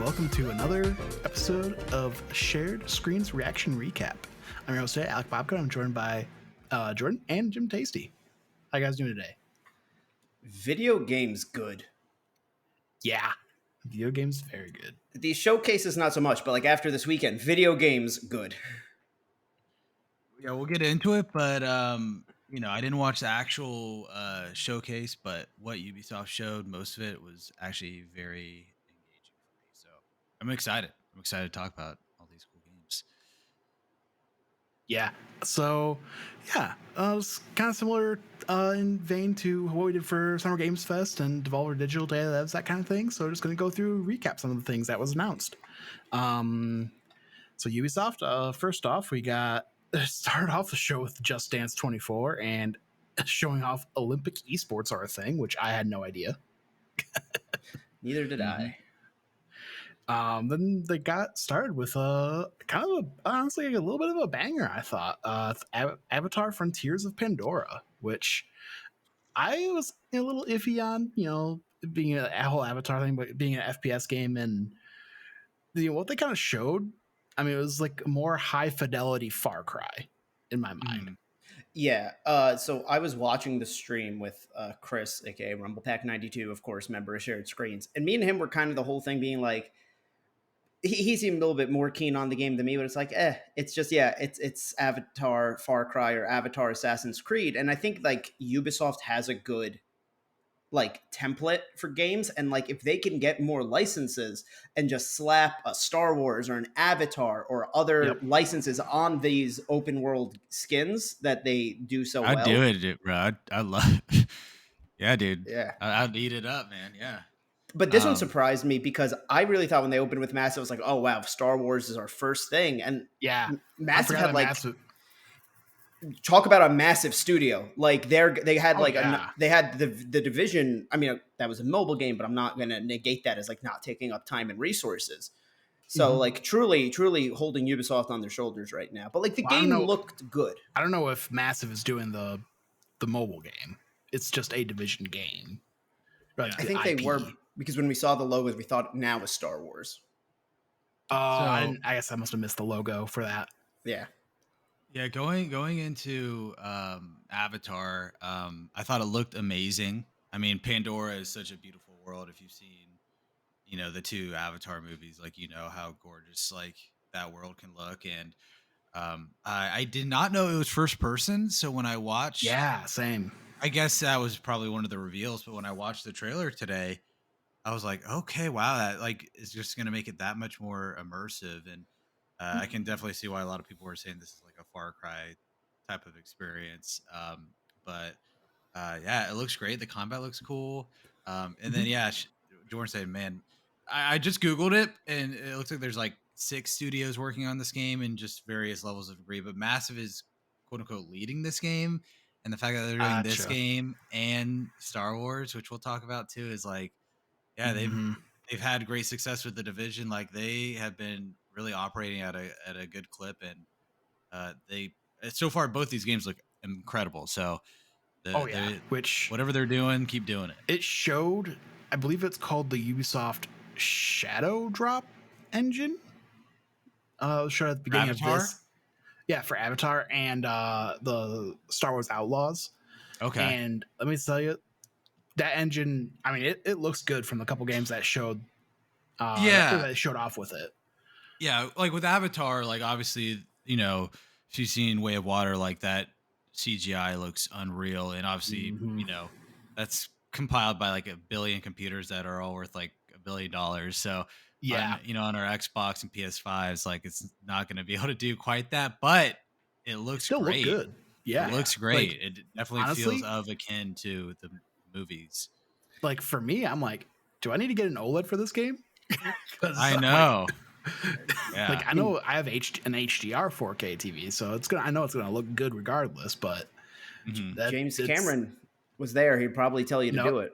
welcome to another episode of Shared Screens Reaction Recap. I'm your host today, Alec Bobka. I'm joined by Jordan and Jim Tasty. How you guys doing today? Video games good. Yeah, video games very good. These showcases not so much, but like after this weekend, video games good. Yeah, we'll get into it, but I didn't watch the actual showcase, but what Ubisoft showed, most of it was actually very engaging for me. So I'm excited. I'm excited to talk about all these cool games. Yeah, so it's kind of similar in vein to what we did for Summer Games Fest and Devolver Digital Day, that kind of thing. So we're just going to go through recap some of the things that was announced. So Ubisoft, first off, we got started off the show with Just Dance 24 and showing off Olympic esports are a thing, which I had no idea. Neither did I. Then they got started with honestly a little bit of a banger, I thought. Avatar Frontiers of Pandora, which I was a little iffy on, being a whole Avatar thing, but being an FPS game, and what they kind of showed, I mean, it was like a more high fidelity Far Cry in my mind. Yeah. So I was watching the stream with Chris, aka RumblePack92, of course, member of Shared Screens, and me and him were kind of the whole thing being like, he seemed a little bit more keen on the game than me, but it's like, it's just it's Avatar Far Cry or Avatar Assassin's Creed, and I think like Ubisoft has a good like template for games, and like if they can get more licenses and just slap a Star Wars or an Avatar or other licenses on these open world skins that they do so well. I'd do it, bro. I love it. Yeah, dude. Yeah. I'd eat it up, man. Yeah. But this one surprised me because I really thought when they opened with Massive, I was like, oh wow, Star Wars is our first thing. And yeah, Massive had like talk about a massive studio. Like they had they had the Division. I mean, that was a mobile game, but I'm not going to negate that as like not taking up time and resources. So like truly holding Ubisoft on their shoulders right now. But like the game looked good. I don't know if Massive is doing the mobile game. It's just a Division game. Right? I think they were, because when we saw the logos, we thought now was Star Wars. I guess I must have missed the logo for that. Yeah. Yeah, going into Avatar, I thought it looked amazing. I mean, Pandora is such a beautiful world. If you've seen, the two Avatar movies, like how gorgeous like that world can look. And I did not know it was first person. So when I watched, same. I guess that was probably one of the reveals. But when I watched the trailer today, I was like, okay, wow, that like is just going to make it that much more immersive. And I can definitely see why a lot of people were saying this is like a Far Cry type of experience. But it looks great. The combat looks cool. And then, Jordan said, man, I just Googled it and it looks like there's like 6 studios working on this game in just various levels of degree, but Massive is quote unquote leading this game. And the fact that they're doing this game and Star Wars, which we'll talk about too, is like, they've had great success with the Division. Like they have been really operating at a good clip, and they so far both these games look incredible. So which whatever they're doing, keep doing it. It showed, I believe it's called the Ubisoft Shadow Drop engine. It was showed at the beginning of this. Yeah, for Avatar and the Star Wars Outlaws. Okay. And let me tell you, that engine, I mean, it looks good from the couple games that showed that showed off with it. Yeah, like with Avatar, like obviously, if you've seen Way of Water, like that CGI looks unreal. And obviously, that's compiled by like 1 billion computers that are all worth like $1 billion. So on our Xbox and PS5s, like it's not going to be able to do quite that, but it looks still great. Look good. Yeah, it looks great. Like, it definitely honestly, feels akin to the movies. Like for me, I'm like, do I need to get an OLED for this game? I know. Like I know I have an HDR 4K TV, so I know it's gonna look good regardless. But James Cameron was there; he'd probably tell you to do it.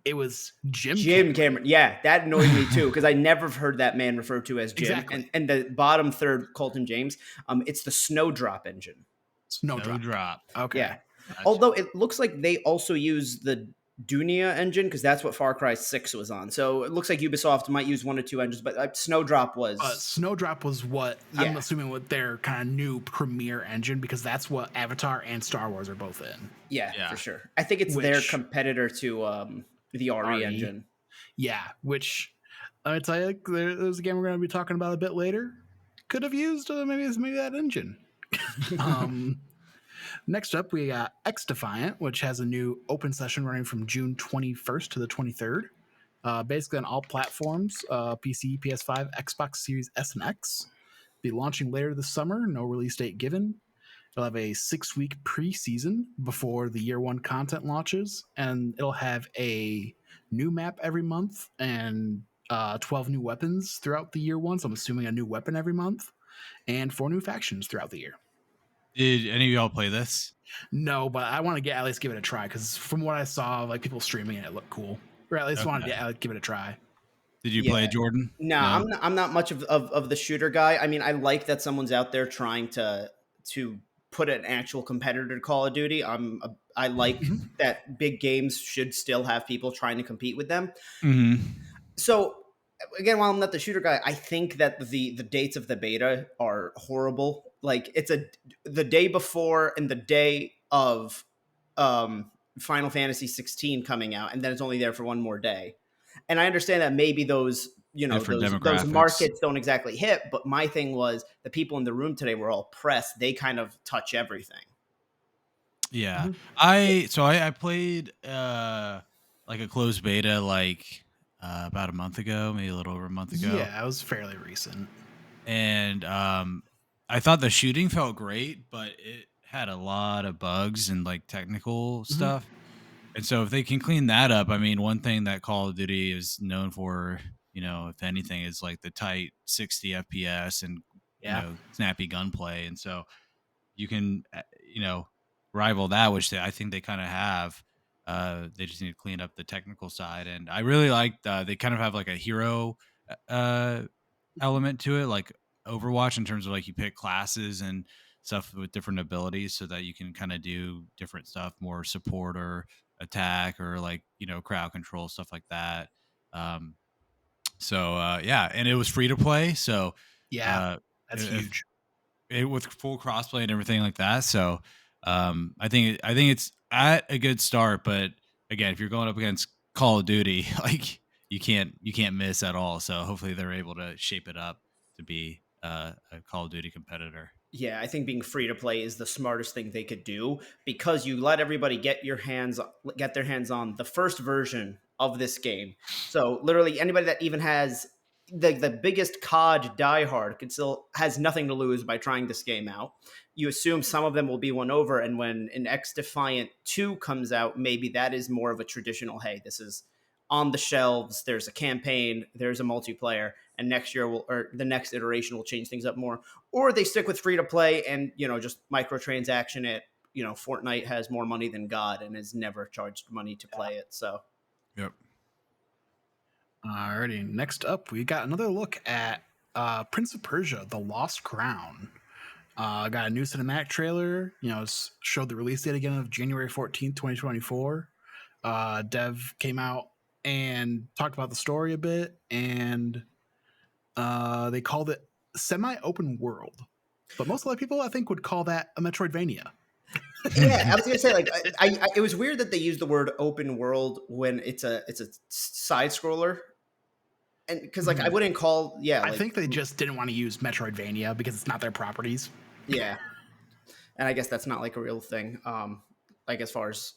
It was Jim Cameron. Yeah, that annoyed me too because I never heard that man referred to as Jim. Exactly. And the bottom third, Colton James. It's the Snowdrop engine. Snowdrop. Okay. Yeah. Although it looks like they also use the Dunia engine because that's what Far Cry 6 was on. So it looks like Ubisoft might use one or two engines, but Snowdrop was Snowdrop was what I'm yeah. assuming what their kind of new premier engine, because that's what Avatar and Star Wars are both in. Yeah, for Yeah. sure. I think it's their Which competitor to the RE RE, engine. yeah, which I tell you, there's a game we're going to be talking about a bit later. Could have used maybe that engine. um, Next up, we got X Defiant, which has a new open session running from June 21st to the 23rd. Basically on all platforms, PC, PS5, Xbox Series S and X. Be launching later this summer, no release date given. It'll have a 6-week preseason before the year one content launches, and it'll have a new map every month and 12 new weapons throughout the year one. So I'm assuming a new weapon every month, and 4 new factions throughout the year. Did any of y'all play this? No, but I want to at least give it a try, because from what I saw, like people streaming it looked cool. Or at least wanted Okay. to give it a try. Did you play Yeah. it, Jordan? No, No. I'm not much of the shooter guy. I mean, I like that someone's out there trying to put an actual competitor to Call of Duty. I like Mhm. that big games should still have people trying to compete with them. Mm-hmm. So again, while I'm not the shooter guy, I think that the dates of the beta are horrible. Like it's the day before and the day of Final Fantasy 16 coming out, and then it's only there for one more day. And I understand that maybe those Different those demographics. markets don't exactly hit, but my thing was the people in the room today were all pressed. They kind of touch everything. Yeah. Mhm. I played like a closed beta like about a month ago, maybe a little over a month ago. Yeah, it was fairly recent. And I thought the shooting felt great, but it had a lot of bugs and like technical Mhm. stuff. And so if they can clean that up, I mean, one thing that Call of Duty is known for, if anything, is like the tight 60 FPS and Yeah. snappy gunplay. And so you can rival that, which I think they kind of have. They just need to clean up the technical side, and I really liked they kind of have like a hero uh element to it, like Overwatch, in terms of like you pick classes and stuff with different abilities so that you can kind of do different stuff, more support or attack or like crowd control, stuff like that. um yeah, and it was free to play, so Yeah, uh that's if huge. with full crossplay and everything like that. So I think it's at a good start, but again, if you're going up against Call of Duty, like you can't miss at all. So hopefully they're able to shape it up to be a Call of Duty competitor. Yeah, I think being free to play is the smartest thing they could do because you let everybody get their hands on the first version of this game. So literally anybody that even has the biggest COD diehard could still has nothing to lose by trying this game out. You assume some of them will be won over, and when an X Defiant 2 comes out, maybe that is more of a traditional, hey, this is on the shelves, there's a campaign, there's a multiplayer, and next year will or the next iteration will change things up more, or they stick with free to play and just microtransaction it. Fortnite has more money than God and has never charged money to play it. So Yep. Alrighty, next up, we got another look at Prince of Persia: The Lost Crown. Got a new cinematic trailer. Showed the release date again of January 14th, 2024. Dev came out and talked about the story a bit, and they called it semi-open world. But most of the people, I think, would call that a Metroidvania. yeah, I was gonna say like it was weird that they used the word open world when it's a side scroller, and because like I Mhm. wouldn't call I think they just didn't want to use Metroidvania because it's not their properties. yeah, and I guess that's not like a real thing. Like as far as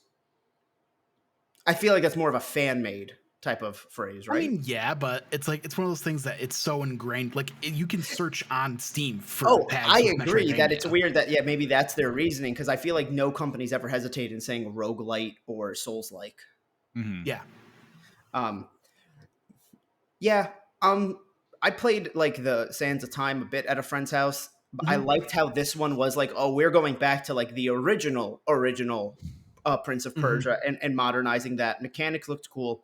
I feel like that's more of a fan made type of phrase, I right? mean, yeah, but it's like it's one of those things that it's so ingrained. Like you can search on Steam for Oh, I tags with agree that it's Metroidvania. weird that yeah, maybe that's their reasoning because I feel like no company's ever hesitated in saying roguelite or souls like. Hmm. Yeah. Um yeah, I played like the Sands of Time a bit at a friend's house. But I Mhm. liked how this one was like, oh, we're going back to like the original Prince of Mhm. Persia and modernizing that. Mechanics looked cool.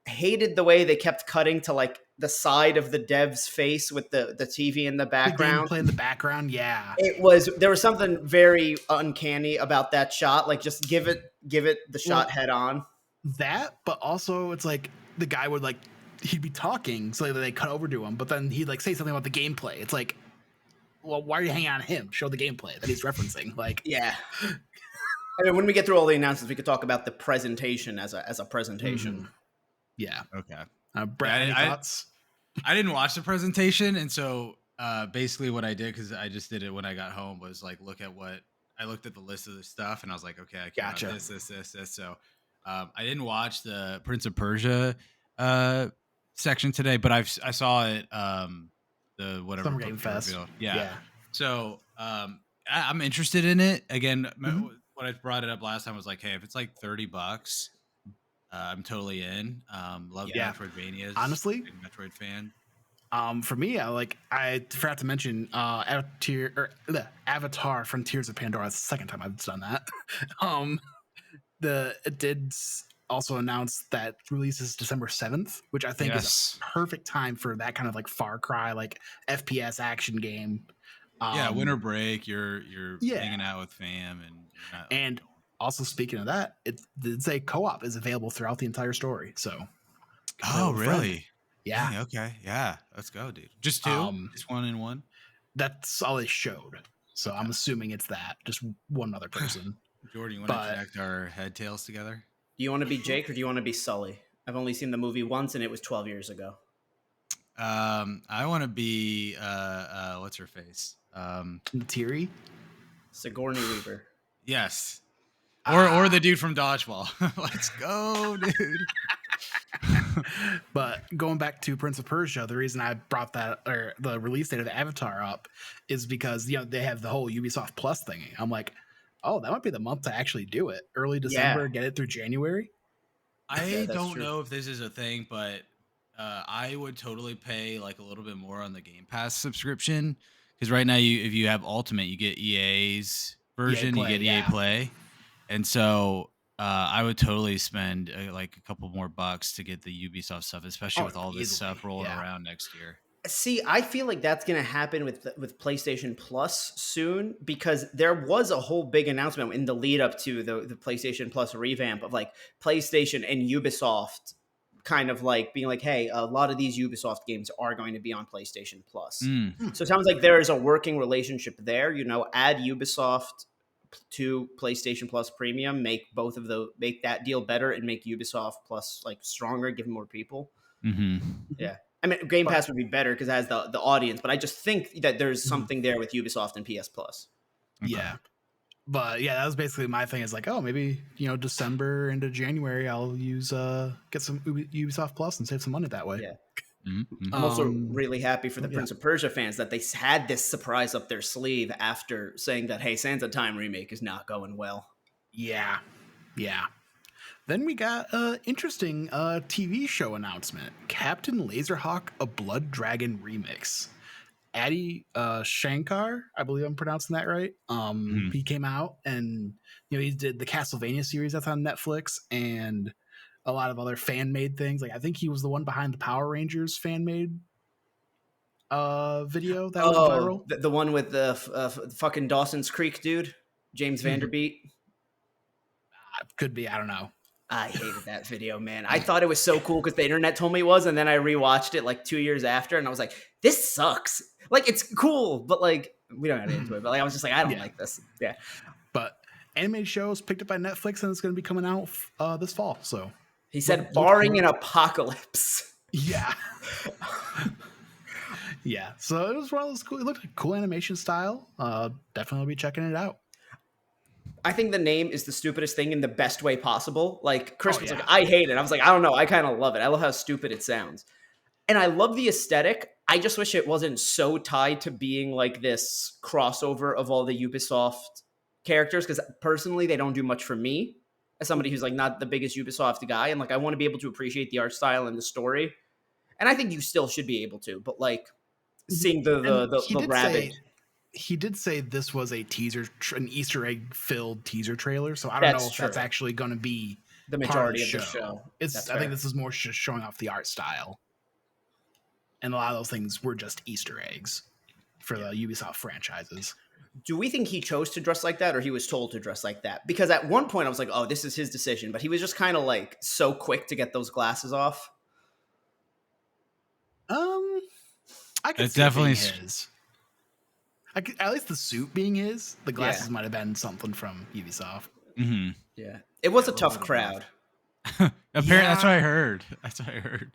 Hated the way they kept cutting to like the side of the dev's face with the TV in the The background. gameplay in the background, yeah. There was something very uncanny about that shot. Like just give it the Well, shot head on. that, but also it's like the guy would like he'd be talking, so they cut over to him, but then he'd like say something about the gameplay. It's like, well, why are you hanging on him? Show the gameplay that he's referencing. Like, Yeah. I mean, when we get through all the announcements, we could talk about the presentation as a presentation. yeah. Okay. Brett, Yeah, any thoughts? I didn't watch the presentation, and so basically what I did, because I just did it when I got home, was like I looked at the list of the stuff, and I was like, okay, I care about Gotcha. this. So I didn't watch the Prince of Persia section today, but I saw it the whatever Summer book Game they Fest. revealed. Yeah. Yeah. So I'm interested in it. Again, Mhm. when I brought it up last time was like, hey, if it's like $30, I'm totally in. Love Yeah. Metroidvanias. Honestly, Big Metroid fan. for me, I forgot to mention Avatar Frontiers of Pandora. It's the second time I've done that. um it did also announce that releases December 7th, which I think is Yes. a perfect time for that kind of like Far Cry, like FPS action game. Yeah, winter break, you're Yeah. hanging out with fam, and you're not like And going. also speaking of that, it did say co-op is available throughout the entire story, so you can play Oh, with a friend. really? Yeah. Dang, okay, yeah, let's go, dude. Just two, Um, just one and one. that's all they showed. So Okay, I'm assuming it's that, just one other person. Jordan, you want to But connect our head tails together? Do you want to be Jake or do you want to be Sully? I've only seen the movie once, and it was 12 years ago. I want to be what's her face? Thierry, Sigourney Weaver. Yes, or the ah, dude from Dodgeball. Let's go, dude. but going back to Prince of Persia, the reason I brought that or the release date of Avatar up is because they have the whole Ubisoft Plus thingy. I'm like, oh, that might be the month to actually do it. Early Yeah. December, get it through January. Yeah, I that's don't true. know if this is a thing, but I would totally pay like a little bit more on the Game Pass subscription, because right now, if you have Ultimate, you get EA's EA version, you Play, get EA yeah. Play, and so I would totally spend like a couple more bucks to get the Ubisoft stuff, especially Oh, with all this easily, stuff rolling yeah. around next year. See, I feel like that's going to happen with PlayStation Plus soon, because there was a whole big announcement in the lead up to the PlayStation Plus revamp of like PlayStation and Ubisoft kind of like being like, hey, a lot of these Ubisoft games are going to be on PlayStation Plus. Mm, So it sounds like there is a working relationship there. Add Ubisoft to PlayStation Plus Premium, make that deal better, and make Ubisoft Plus like stronger, give more people. hmm Yeah. I mean, Game But Pass would be better because it has the audience, but I just think that there's mhm, something there with Ubisoft and PS Plus. Okay. yeah. But yeah, that was basically my thing. Is like, oh, maybe December into January, I'll get some Ubisoft Plus and save some money that way. Yeah. I'm Mm-hmm. also really happy for the Yeah, Prince of Persia fans that they had this surprise up their sleeve after saying that, hey, Sands of Time remake is not going well. yeah, yeah. Then we got interesting TV show announcement: Captain Laserhawk, a Blood Dragon remix. Adi Shankar, I believe I'm pronouncing that right. hmm He came out and he did the Castlevania series that's on Netflix and a lot of other fan made things. Like I think he was the one behind the Power Rangers fan made video that went Oh, viral. the one with the fucking Dawson's Creek dude, James Mhm. Vanderbeat. Could be, I don't know. I hated that video, man. I thought it was so cool because the internet told me it was, and then I rewatched it like 2 years after, and I was like, "This sucks." Like, it's cool, but like, we don't get into it. But like, I was just like, I don't Yeah, like this. Yeah. but animated shows picked up by Netflix and it's going to be coming out this fall. So He said, look barring forward. an apocalypse. Yeah. Yeah. So it was one of those cool. It looked like cool animation style. Definitely be checking it out. I think the name is the stupidest thing in the best way possible. Like, Oh Chris was like, yeah. I hate it. I was like, I don't know. I kind of love it. I love how stupid it sounds. And I love the aesthetic. I just wish it wasn't so tied to being like this crossover of all the Ubisoft characters, because personally, they don't do much for me as somebody who's like not the biggest Ubisoft guy. And like, I want to be able to appreciate the art style and the story. And I think you still should be able to, but like seeing the And the the, the rabbit, he did say this was a teaser, an Easter egg filled teaser trailer. So I don't know that's if that's true. actually going to be The part of the majority of the show. show. It's That's I think fair. this is more just showing off the art style, and a lot of those things were just Easter eggs for Yeah. the Ubisoft franchises. Do we think he chose to dress like that, or he was told to dress like that? Because at one point I was like, oh, this is his decision, but he was just kind of like so quick to get those glasses off. I could It see it being definitely his. At least the suit being his. The glasses Yeah. might have been something from Ubisoft. Mhm. Yeah. It was Yeah, a a little tough bit of crowd. Apparently, that's what I Yeah. heard. That's what I heard.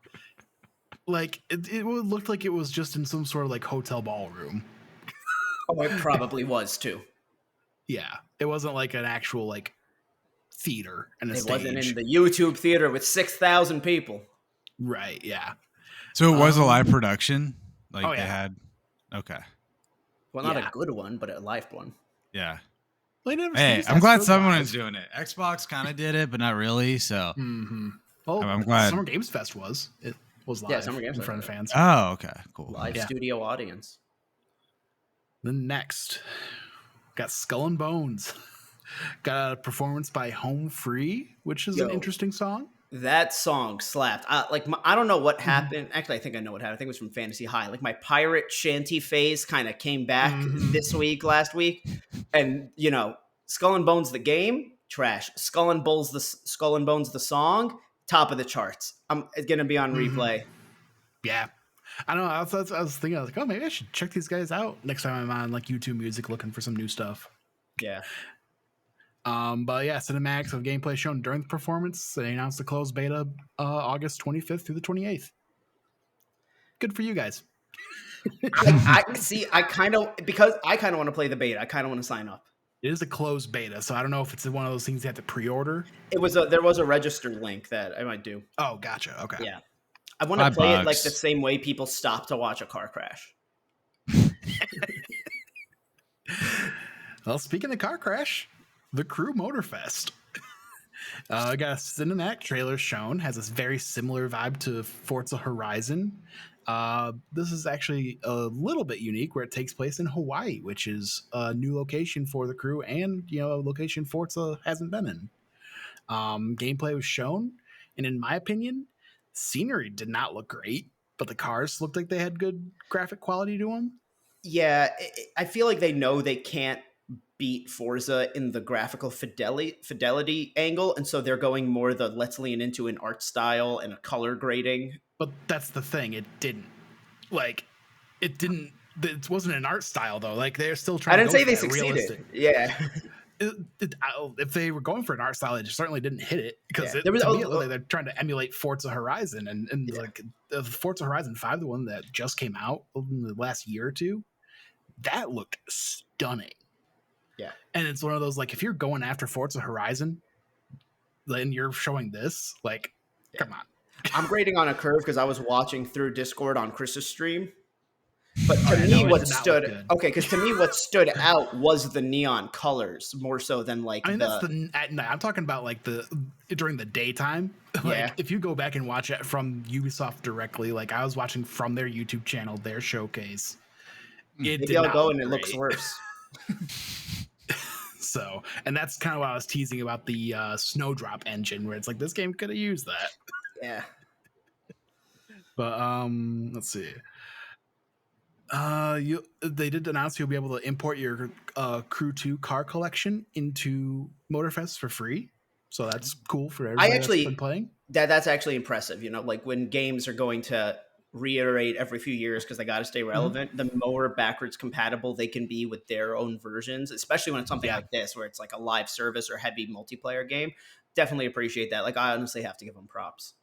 Like it looked like it was just in some sort of like hotel ballroom. Oh, it probably was too. Yeah, it wasn't like an actual like theater and a It wasn't in stage. the YouTube theater with 6,000 people. Right. Yeah. So it was a live production. Like Oh, they yeah. had. Okay. Well, not a Yeah. good one, but a live one. Yeah. Well, they never Hey, used I'm glad Astros someone Live. is doing it. Xbox kind of did it, but not really. So Well, I'm glad. Summer Games Fest was live Yeah, Summer Games in Fest, front of yeah. fans. Oh, okay, cool. Live Yeah. studio audience. Then next, got Skull and Bones. Got a performance by Home Free, which is an Yo. interesting song. That song slapped. I don't know what happened. Actually, I think I know what happened. I think it was from Fantasy High. Like my pirate shanty phase kind of came back this week, last week, and Skull and Bones the game trash. Skull and Bones the song top of the charts. It's gonna be on replay. Yeah. I don't know. I was thinking, I was like, oh, maybe I should check these guys out next time I'm on like YouTube Music looking for some new stuff. Yeah. But yeah, cinematics of gameplay shown during the performance. They announced the closed beta August 25th through the 28th. Good for you guys. I see. I kind of want to play the beta. I kind of want to sign up. It is a closed beta, so I don't know if it's one of those things you have to pre-order. There was a registered link that I might do. Oh, gotcha. Okay. Yeah. I want to play it like $5. the same way people stop to watch a car crash. Well, speaking of car crash, the Crew Motorfest. Got a cinematic trailer shown. Has this very similar vibe to Forza Horizon. This is actually a little bit unique, where it takes place in Hawaii, which is a new location for the crew, and a location Forza hasn't been in. Gameplay was shown, and in my opinion, scenery did not look great, but the cars looked like they had good graphic quality to them. Yeah, I feel like they know they can't beat Forza in the graphical fidelity angle, and so they're going more the let's lean into an art style and a color grading. But that's the thing; it didn't. It wasn't an art style though. Like they're still trying. I didn't to say go they for that succeeded. realistic. Yeah. If they were going for an art style, it certainly didn't hit it, because Yeah. to me, it looked like they're trying to emulate Forza Horizon, and like the Forza Horizon 5, the one that just came out in the last year or two, that looked stunning. Yeah. And it's one of those, like, if you're going after Forza Horizon, then you're showing this, like, come on. I'm grading on a curve because I was watching through Discord on Chris's stream. But to me, what stood out was the neon colors more so than like. I mean, that's at night. I'm talking about like during the daytime. Like, Yeah. if you go back and watch it from Ubisoft directly, like I was watching from their YouTube channel, their showcase. Maybe I'll go and it looks worse. So, and that's kind of what I was teasing about the Snowdrop engine, where it's like this game could have used that. Yeah. But let's see. They did announce you'll be able to import your Crew 2 car collection into Motorfest for free. So that's cool for everybody that's been playing. That's actually impressive. Like when games are going to reiterate every few years because they got to stay relevant, the more backwards compatible they can be with their own versions, especially when it's something like this, where it's like a live service or heavy multiplayer game. Definitely appreciate that. Like, I honestly have to give them props.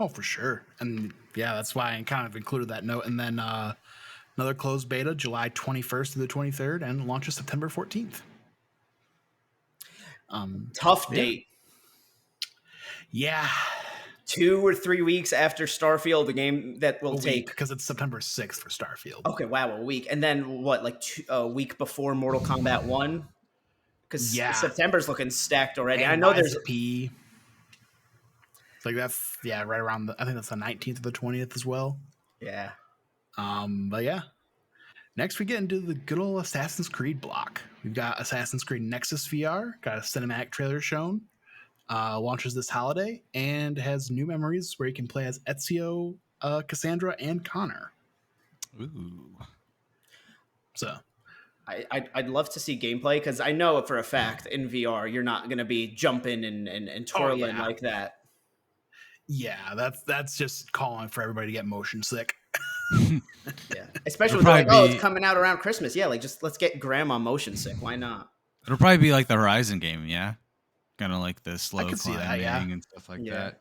Oh, for sure. And yeah, that's why I kind of included that note. And then another closed beta, July 21st to the 23rd, and launches September 14th. Tough date. Yeah. 2 or 3 weeks after Starfield, the game that will take, because it's September 6th for Starfield. Okay, wow, a week. And then what, like a week before Mortal Kombat 1? Because September's looking stacked already. And I know there's P. Like that's right around I think that's the 19th or the 20th as well. Yeah. But yeah. Next we get into the good old Assassin's Creed block. We've got Assassin's Creed Nexus VR, got a cinematic trailer shown. Launches this holiday and has new memories where you can play as Ezio, Cassandra, and Connor. Ooh. So I'd love to see gameplay because I know for a fact in VR you're not going to be jumping and Oh twirling yeah, like that. yeah. That's just calling for everybody to get motion sick. Yeah, especially It'll when they're probably like, "Oh, it's be coming out around Christmas." Yeah, like just let's get grandma motion sick. Why not? it'll probably be like the Horizon game, yeah. Kind of like the I slow could see that, yeah. climbing and stuff like Yeah. that.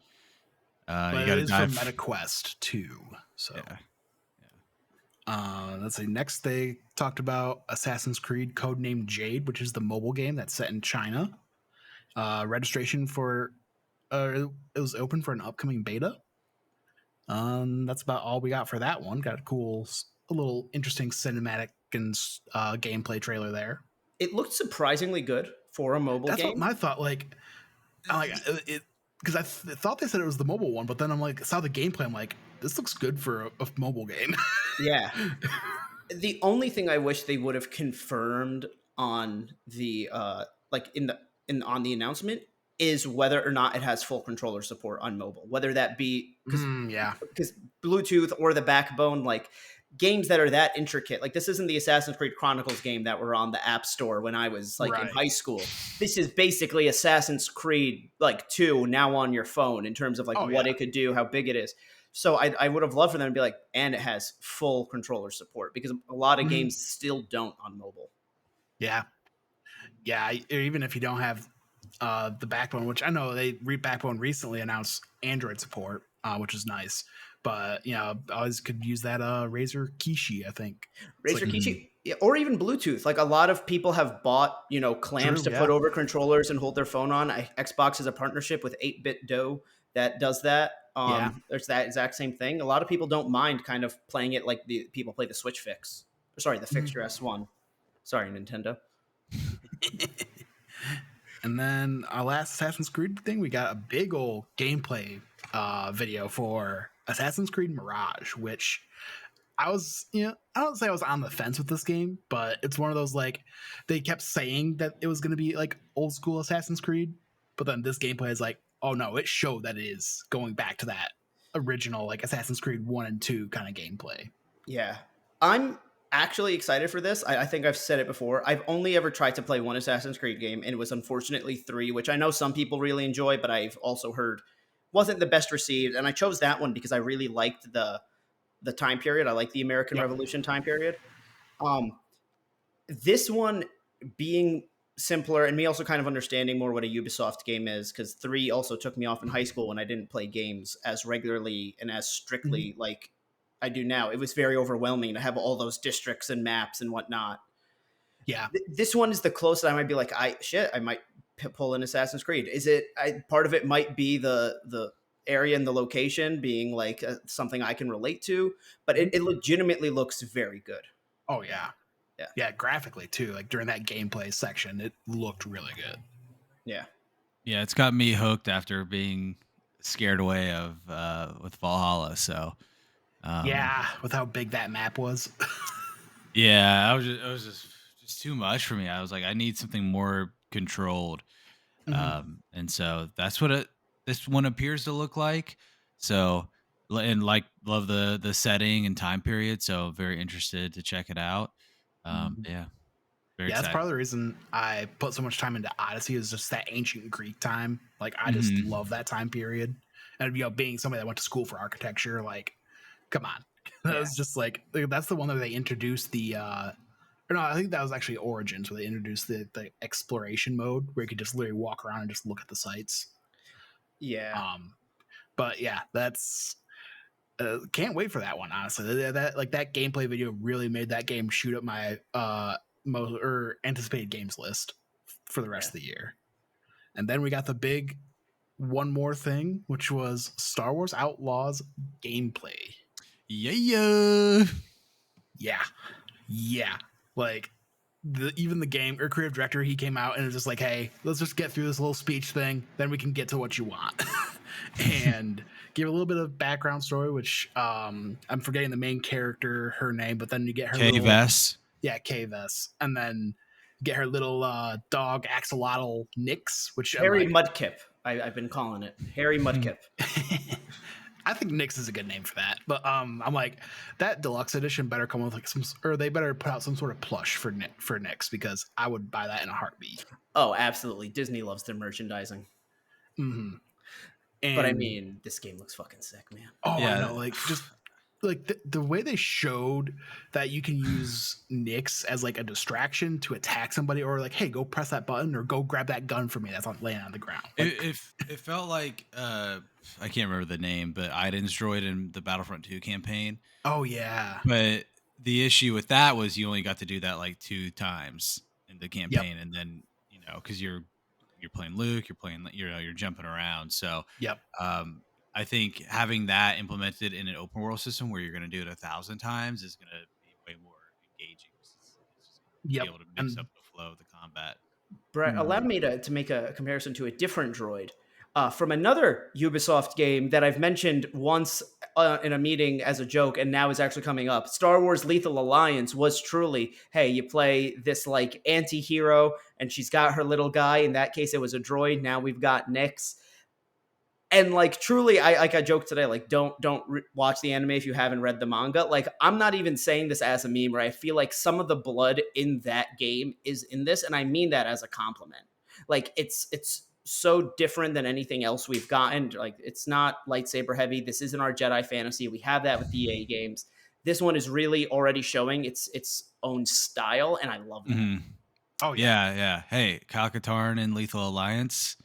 You But got it to is from dive. MetaQuest 2. So Yeah. let's see. Next, they talked about Assassin's Creed Codenamed Jade, which is the mobile game that's set in China. Registration for it was open for an upcoming beta. That's about all we got for that one. Got a little interesting cinematic and gameplay trailer there. It looked surprisingly good for a mobile That's what game. my thought. Like, I like it because thought they said it was the mobile one, but then I'm like, saw the gameplay. I'm like, this looks good for a mobile game. Yeah. The only thing I wish they would have confirmed on the like in on the announcement is whether or not it has full controller support on mobile. Whether that be Yeah, because Bluetooth or the backbone, like games that are that intricate. Like this isn't the Assassin's Creed Chronicles game that were on the App Store when I was like in right. high school. This is basically Assassin's Creed like 2 now on your phone in terms of like Oh what yeah. it could do, how big it is. So I would have loved for them to be like, and it has full controller support because a lot of Mhm. games still don't on mobile. Yeah, yeah. Even if you don't have the backbone, which I know Backbone recently announced Android support, which is nice. But I always could use that Razer Kishi. I think it's Razer like Mhm. Kishi, yeah, or even Bluetooth. Like a lot of people have bought, clamps true. to put Yeah, over controllers and hold their phone on. Xbox has a partnership with 8-Bit Do that does that. yeah. There's that exact same thing. A lot of people don't mind kind of playing it like the people play the Switch Fix. Sorry, the Mhm. Fixture S1. Sorry, Nintendo. And then our last Assassin's Creed thing, we got a big old gameplay video for Assassin's Creed Mirage, which I don't say I was on the fence with this game, but it's one of those like they kept saying that it was going to be like old school Assassin's Creed, but then this gameplay is like, oh no, it showed that it is going back to that original like Assassin's Creed 1 and 2 kind of gameplay. Yeah. I'm actually excited for this. I think I've said it before. I've only ever tried to play one Assassin's Creed game, and it was unfortunately 3, which I know some people really enjoy, but I've also heard wasn't the best received. And I chose that one because I really liked the time period. I like the American Yep. Revolution time period. Um, this one being simpler and me also kind of understanding more what a Ubisoft game is because 3 also took me off in high school when I didn't play games as regularly and as strictly like I do now. It was very overwhelming to have all those districts and maps and whatnot. Yeah. This one is the closest I might be like, I might pull in Assassin's Creed. Is it? Part of it might be the area and the location being like something I can relate to, but it legitimately looks very good. Oh yeah. Yeah, Yeah, graphically too. Like during that gameplay section, it looked really good. yeah. Yeah, it's got me hooked after being scared away of with Valhalla. So Yeah, with how big that map was. yeah, it was just too much for me. I was like, I need something more controlled. Mhm. And so that's what this one appears to look like. So and like love the setting and time period. So very interested to check it out. Yeah, very Yeah, that's part excited. of the reason I put so much time into Odyssey is just that ancient Greek time. Like I just Hmm. love that time period. And being somebody that went to school for architecture, like, come on. That Yeah. was just like that's the one that they introduced the or no, I think that was actually Origins where they introduced the exploration mode where you could just literally walk around and just look at the sites. Yeah. Um but yeah, that's can't wait for that one. Honestly, that gameplay video really made that game shoot up my most or anticipated games list for the rest Yeah. of the year. And then we got the big one more thing, which was Star Wars Outlaws gameplay. Yeah. Yeah, yeah. Like even the game or creative director, he came out and was just like, "Hey, let's just get through this little speech thing, then we can get to what you want." And give a little bit of background story, which I'm forgetting the main character, her name, but then you get her Cave little S. Kves, and then get her little dog axolotl Nix, which I'm Harry like, Mudkip. I've been calling it Harry Mudkip. I think Nyx is a good name for that. But I'm like, that deluxe edition better come with like some, or they better put out some sort of plush for Nyx, because I would buy that in a heartbeat. Oh, absolutely. Disney loves their merchandising. Mm-hmm. But I And mean, this game looks fucking sick, man. oh, I Yeah. know, like just like the way they showed that you can use Nyx as like a distraction to attack somebody, or like, hey, go press that button or go grab that gun for me that's laying on the ground. Like, It felt like I can't remember the name, but Iden's droid in the Battlefront 2 campaign. oh yeah, But the issue with that was you only got to do that like 2 times in the yep, campaign, and then because you're playing Luke, you're playing you're jumping around. So yep, um, I think having that implemented in an open world system where you're going to do it 1,000 times is going to be way more engaging. It's just going to be yep, able to mix and up the flow of the combat. Brett, allow mhm. me to make a comparison to a different droid from another Ubisoft game that I've mentioned once in a meeting as a joke, and now is actually coming up. Star Wars Lethal Alliance was truly, hey, you play this like anti-hero, and she's got her little guy. In that case, it was a droid. Now we've got Nyx. And like truly, I joked today, like don't watch the anime if you haven't read the manga. Like I'm not even saying this as a meme, right? I feel like some of the blood in that game is in this, and I mean that as a compliment. Like it's so different than anything else we've gotten. Like it's not lightsaber heavy. This isn't our Jedi fantasy. We have that with the EA games. This one is really already showing its own style, and I love that. Hmm. Oh yeah, Yeah, yeah. Hey, Kyle Katarn in Lethal Alliance.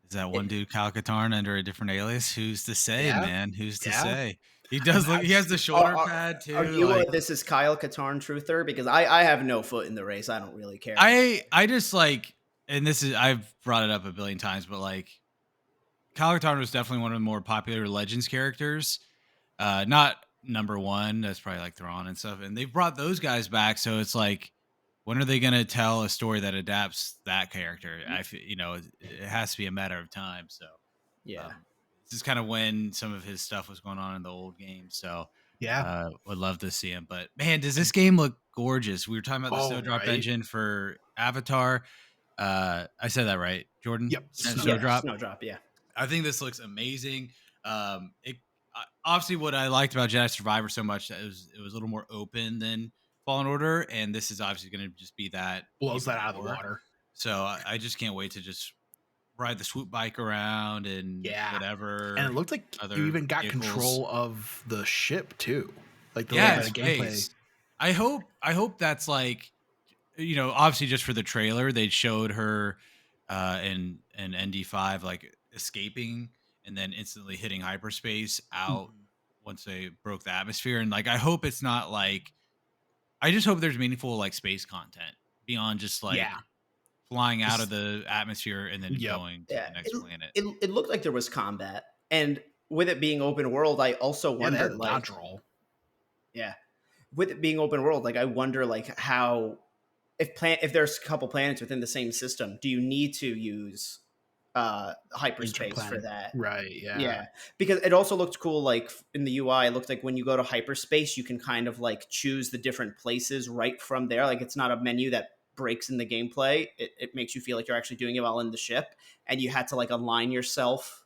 Is that one It, dude Kyle Katarn under a different alias? Who's to say, yeah, man? Who's to yeah, say? He and does look. He has that's the are, shoulder are, pad are too. you Like this is Kyle Katarn truther? Because I have no foot in the race. I don't really care. I just like, and this is I've brought it up a billion times, but like Kyle Katarn was definitely one of the more popular Legends characters. Not number one. That's probably like Thrawn and stuff. And they've brought those guys back, so it's like, when are they going to tell a story that adapts that character? It has to be a matter of time. So Yeah. this is kind of when some of his stuff was going on in the old game. So yeah. would love to see him. But man, does this game look gorgeous? We were talking about the Oh Snowdrop right, engine for Avatar. I said that right, Jordan? yep, Yeah, Snowdrop. Snowdrop. Yeah. I think this looks amazing. It obviously what I liked about Jedi Survivor so much that it was a little more open than Fallen Order, and this is obviously going to just be that blows even that out of the more. water. So I just can't wait to just ride the swoop bike around and Yeah, and it whatever looked like you other even got vehicles. control of the ship too, like the little Yeah, bit in of gameplay. space. I hope that's like, obviously just for the trailer they showed her in ND5 like escaping and then instantly hitting hyperspace out Mhm. once they broke the atmosphere, and like I hope it's not like, I just hope there's meaningful like space content beyond just like Yeah, flying out of just the atmosphere and then yep, going to Yeah. the next planet. It looked like there was combat, and with it being open world, I also yeah. They had wondered a like, dodge roll. yeah, with it being open world, like I wonder like how if there's a couple planets within the same system, do you need to use hyperspace for Interplanet, that? right? Yeah, Yeah, because it also looked cool. Like in the UI, it looked like when you go to hyperspace, you can kind of like choose the different places right from there. Like it's not a menu that breaks in the gameplay. It makes you feel like you're actually doing it while in the ship, and you had to like align yourself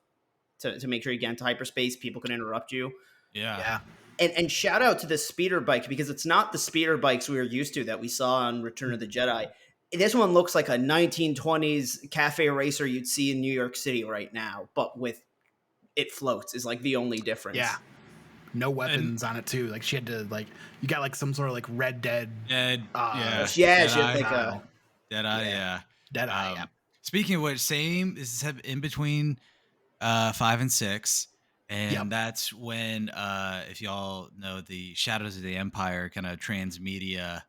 to make sure you get into hyperspace. People can interrupt you. Yeah. yeah. And shout out to the speeder bike because it's not the speeder bikes we were used to that we saw on Return of the Jedi. This one looks like a 1920s cafe racer you'd see in New York City right now, but with it floats is like the only Yeah, difference. no And weapons on it too. Like she had to like you got like some sort of like Red Dead Dead, yeah, Yeah, Dead she had Eye, like style. Dead Eye, yeah. yeah. Dead Eye. Yeah. Speaking of which, same this is in between 5 and 6, Yep. and that's when if y'all know the Shadows of the Empire kind of transmedia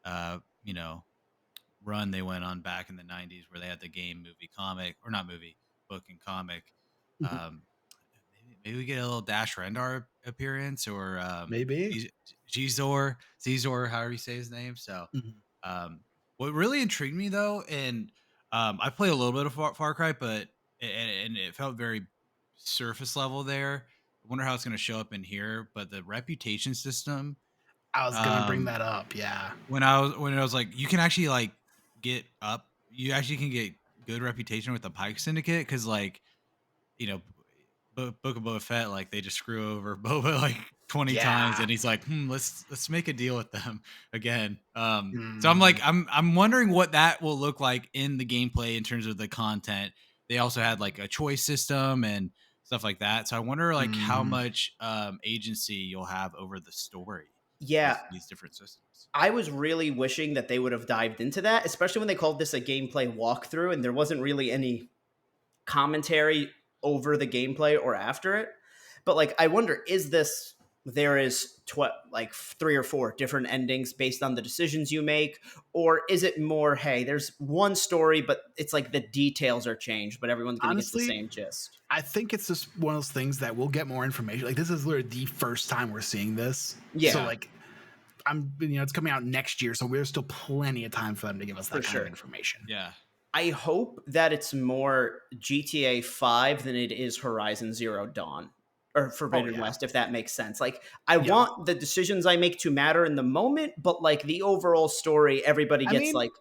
uh you know run they went on back in the 90s where they had the game, movie, comic, or not movie, book and comic. Mhm. um maybe we get a little Dash Rendar appearance, or Maybe. Zor, however you say his name. So Mhm. um what really intrigued me though, and I played a little bit of Far Cry, but and it felt very surface level there. I wonder how it's going to show up in here, but the reputation system, I was gonna bring um that up. Yeah. when I was like, you can actually like you actually can get good reputation with the Pike Syndicate, because like, you know Book of Boba Fett, like they just screw over Boba like 20 times, Yeah. and he's like, let's make a deal with them again. So I'm Mm, like, I'm wondering what that will look like in the gameplay in terms of the content. They also had like a choice system and stuff like that. So I wonder like how mhm. much agency you'll have over the story with Yeah, these different systems. I was really wishing that they would have dived into that, especially when they called this a gameplay walkthrough and there wasn't really any commentary over the gameplay or after it. But like, I wonder, is this there is like 3 or 4 different endings based on the decisions you make, or is it more, hey, there's one story, but it's like the details are changed, but everyone's gonna get the Honestly, same gist. I think it's just one of those things that we'll get more information. Like this is literally the first time we're seeing this. So Yeah, like it's coming out next year, so there's still plenty of time for them to give us for that kind of sure. information. Yeah. I hope that it's more GTA 5 than it is Horizon Zero Dawn or Oh Forbidden yeah. West, if that makes sense. Like, I Yep. want the decisions I make to matter in the moment, but like the overall story, everybody I gets mean, like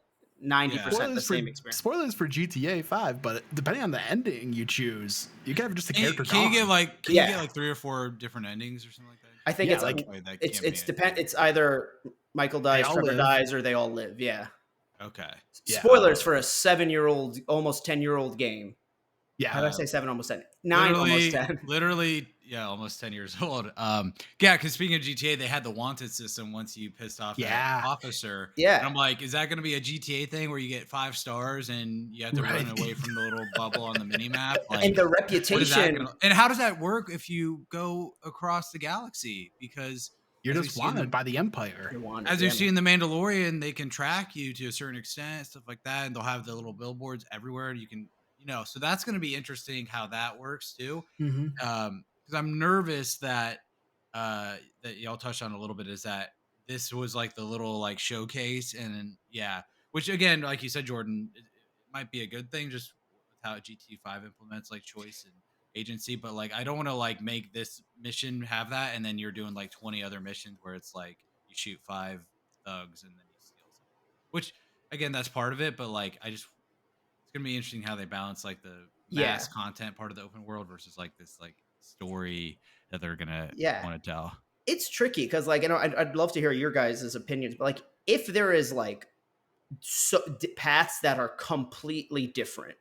90% Yeah. the same experience. spoilers for GTA 5, but depending on the ending you choose, you can have just a character Can you get gone. like Yeah, 3 or 4 different endings or something like that? I think Yeah, it's Or like play that it's campaign depend. thing. It's either Michael they dies, all Trevor live. dies, or they all live. Yeah. Okay. Yeah. Spoilers for a 7-year-old, almost 10-year-old game. How did I Yeah. say 7? Almost 10. 9, almost Literally, 10. literally, yeah, almost 10 years old. Yeah, because speaking of GTA, they had the wanted system once you pissed off that Yeah. officer. And Yeah. I'm like, is that going to be a GTA thing where you get 5 stars and you have to run Right. away from the little bubble on the mini map? And Like, the what is that reputation. going to, and how does that work if you go across the galaxy? Because You're as we just see in wanted the, by the Empire. You're wanted. as you Yeah, see man. in the Mandalorian, they can track you to a certain extent, stuff like that, and they'll have the little billboards everywhere. You can, so that's going to be interesting how that works too. Hmm. Because I'm nervous that y'all touched on a little bit is that this was like the little like showcase, and then yeah, which again, like you said, Jordan, it might be a good thing just with how GT5 implements like choice and agency, but like I don't want to like make this mission have that, and then you're doing like 20 other missions where it's like you shoot 5 thugs and then you steal something, which again that's part of it, but like I just it's gonna be interesting how they balance like the Yeah. mass content part of the open world versus like this like story that they're gonna Yeah. want to tell. It's tricky because, like, I'd love to hear your guys' opinions, but like, if there is like paths that are completely different,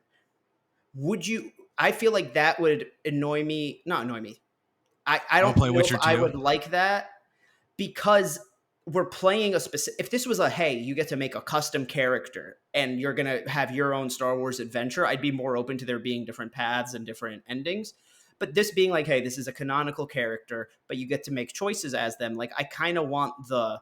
would you? I feel like that would annoy me. Not annoy me. I I will don't play know if Witcher I 2. would like that because we're playing a specific. If this was a, hey, you get to make a custom character and you're gonna have your own Star Wars adventure, I'd be more open to there being different paths and different endings. But this being like, hey, this is a canonical character, but you get to make choices as them. Like, I kind of want the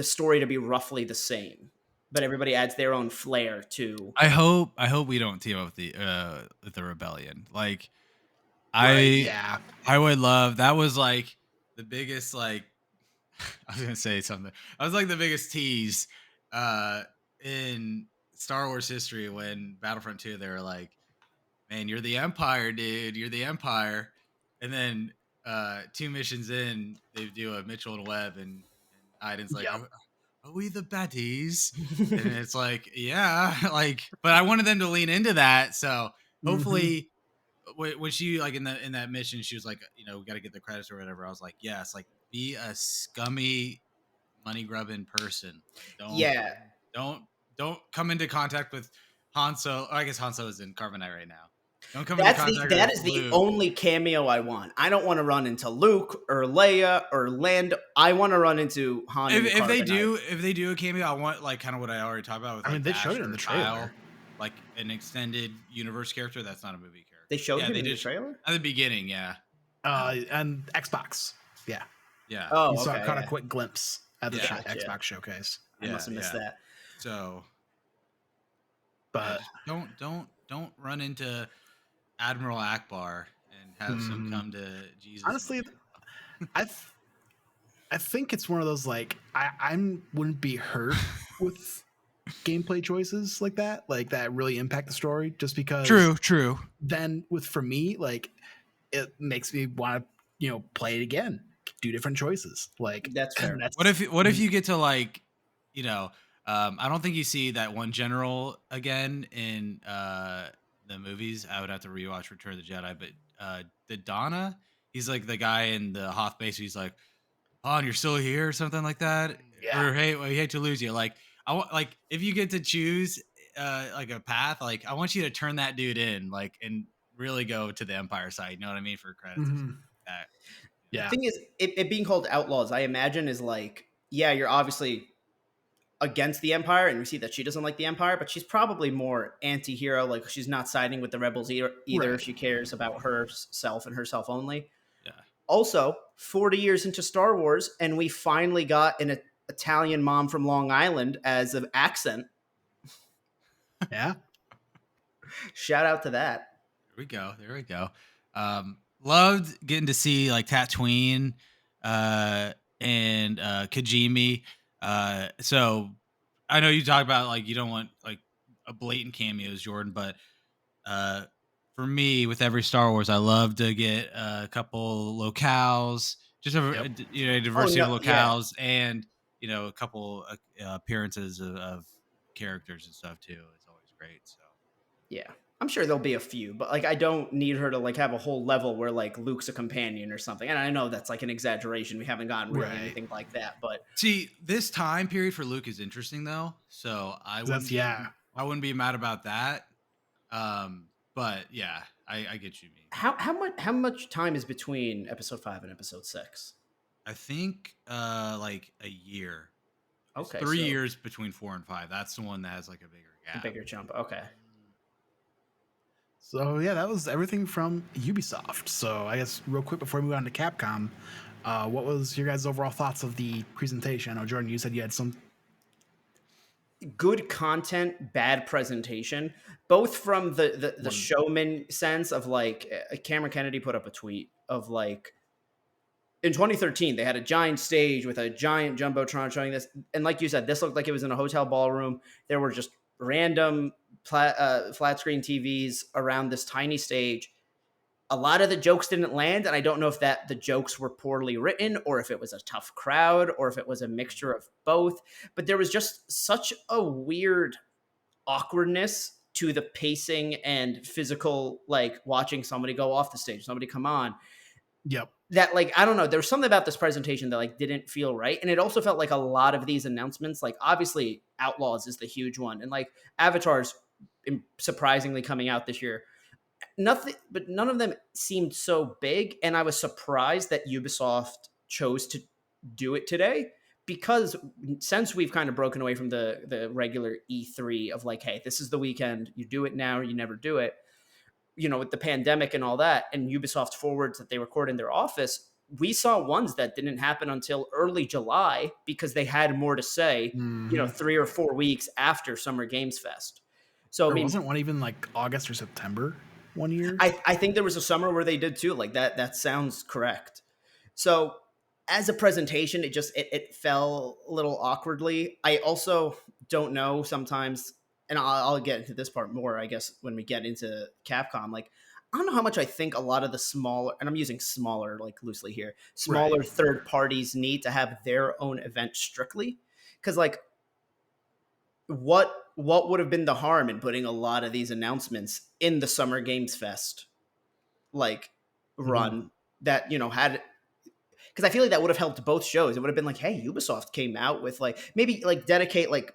story to be roughly the same, but everybody adds their own flair to. I hope we don't team up with the rebellion. Like Right. I Yeah. I would love that was like the biggest like I was gonna say something. I was like the biggest tease uh in Star Wars history when Battlefront 2 they were like, man, you're the Empire, dude. You're the Empire. And then 2 missions in, they do a Mitchell and Webb, and Iden's like, Yep. are we the baddies? And it's like, yeah, like, but I wanted them to lean into that. So Hmm. hopefully, when she like in that mission, she was like, we got to get the credits or whatever. I was like, yes, like be a scummy money grubbing person. Like, Yeah, don't don't come into contact with Hanso. I guess Hanso is in Carbonite right now. Don't come into that's the contact that with is the Luke. only cameo I want. I don't want to run into Luke or Leia or Lando. I want to run into Han in the Carbonite. If they do a cameo, I want like kind of what I already talked about with I mean, like they showed it in Dasher the Kyle, trailer. like an extended universe character. That's not a movie They character. showed Yeah, him they in the did trailer. at the beginning. Yeah, And Xbox. Yeah. yeah, You Oh, saw okay, kind of yeah, quick glimpse at the yeah, gotcha. Xbox showcase. I must yeah, have missed yeah. that. So yeah, But just don't run into Admiral Akbar and have some mhm. come to Jesus Honestly, moment. I th- I think it's one of those like I wouldn't be hurt with gameplay choices like that really impact the story just because True. then with for me like it makes me want to play it again, do different choices like That's fair. that's What if you get to like, I don't think you see that one general again in the movies. I would have to rewatch Return of the Jedi, but the Donna, he's like the guy in the Hoth base. He's like, "Han, you're still here," or something like that, Yeah. or "Hey, we hate to lose you." Like, I want, like, if you get to choose like a path, like I want you to turn that dude in, like, and really go to the Empire side. You know what I mean? For credits or something Hmm. like that. The Yeah. thing is, it being called Outlaws, I imagine is like, yeah, you're obviously against the Empire, and we see that she doesn't like the Empire, but she's probably more anti-hero. Like she's not siding with the rebels either. Right. She cares about herself and herself only. Yeah. Also, 40 years into Star Wars, and we finally got an Italian mom from Long Island as an accent. Yeah. Shout out to that. There we go. There we go. Loved getting to see like Tatooine and Kajimi. So I know you talk about like you don't want like a blatant cameos, Jordan, but uh, for me, with every Star Wars, I love to get a couple locales, just Yep. a Oh diversity of no, yeah, locales, and a couple appearances of characters and stuff too. It's always great. So yeah. I'm sure there'll be a few, but like I don't need her to like have a whole level where like Luke's a companion or something. And I know that's like an exaggeration. We haven't gotten really Right. anything like that, but see, this time period for Luke is interesting though, so That's yeah. I wouldn't be mad about that. But yeah, I get you mean. how much time is between episode 5 and episode 6? I think like a year. It's Okay, 3 years between 4 and 5. That's the one that has like a bigger a gap. bigger jump. Okay. So yeah, that was everything from Ubisoft. So I guess real quick before we move on to Capcom, what was your guys' overall thoughts of the presentation? I know Jordan, you said you had some. Good content, bad presentation, both from the One. showman sense of like Cameron Kennedy put up a tweet of like in 2013 they had a giant stage with a giant jumbotron showing this, and like you said, this looked like it was in a hotel ballroom. There were just random flat screen TVs around this tiny stage. A lot of the jokes didn't land, and I don't know if that the jokes were poorly written or if it was a tough crowd or if it was a mixture of both, but there was just such a weird awkwardness to the pacing and physical, like watching somebody go off the stage, somebody come on, Yep. that like I don't know, there's something about this presentation that like didn't feel right. And it also felt like a lot of these announcements, like obviously Outlaws is the huge one, and like Avatar's surprisingly coming out this year. Nothing, but none of them seemed so big, and I was surprised that Ubisoft chose to do it today, because since we've kind of broken away from the regular E3 of like, hey, this is the weekend, you do it now or you never do it, with the pandemic and all that, and Ubisoft forwards that they record in their office, we saw ones that didn't happen until early July because they had more to say, Mm-hmm. 3 or 4 weeks after Summer Games Fest. So I Or mean, wasn't one even like August or September one year? I think there was a summer where they did too. Like that. That sounds correct. So as a presentation, it fell a little awkwardly. I also don't know sometimes, and I'll get into this part more, I guess, when we get into Capcom. Like I don't know how much I think a lot of the smaller, and I'm using smaller like loosely here, Right. smaller third parties need to have their own event strictly, because like what would have been the harm in putting a lot of these announcements in the Summer Games Fest like Mm-hmm. run that had, because I feel like that would have helped both shows. It would have been like, hey, Ubisoft came out with like maybe like dedicate like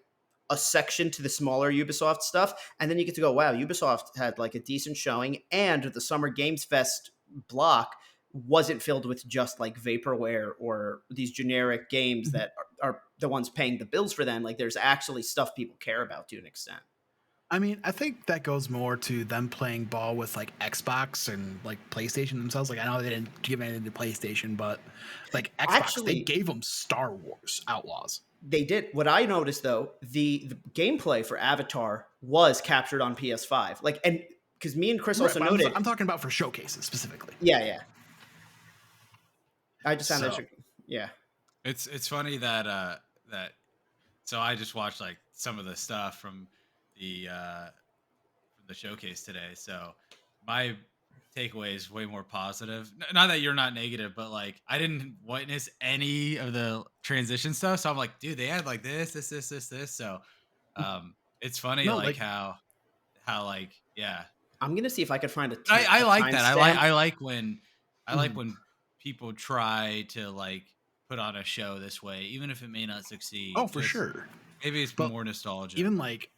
a section to the smaller Ubisoft stuff, and then you get to go, wow, Ubisoft had like a decent showing, and the Summer Games Fest block wasn't filled with just like vaporware or these generic games that are the ones paying the bills for them. Like there's actually stuff people care about to an extent. I mean, I think that goes more to them playing ball with like Xbox and like PlayStation themselves. Like, I know they didn't give anything to PlayStation, but like Xbox, they Actually, gave them Star Wars Outlaws. they did. What I noticed though, the gameplay for Avatar was captured on PS5. Like, and because me and Chris Right, also but noted, I'm talking about for showcases specifically. yeah, yeah. I just found So, that, yeah. It's funny that that so I just watched like some of the stuff from the showcase today. So my takeaway is way more positive. Not that you're not negative, but like I didn't witness any of the transition stuff. So I'm like, dude, they had like this. So it's funny no, like like how like yeah. I'm gonna see if I could find a I like that. timestamp. I like Mhm. when people try to like put on a show this way, even if it may not Oh, succeed. for Just sure. maybe it's But more nostalgia. even like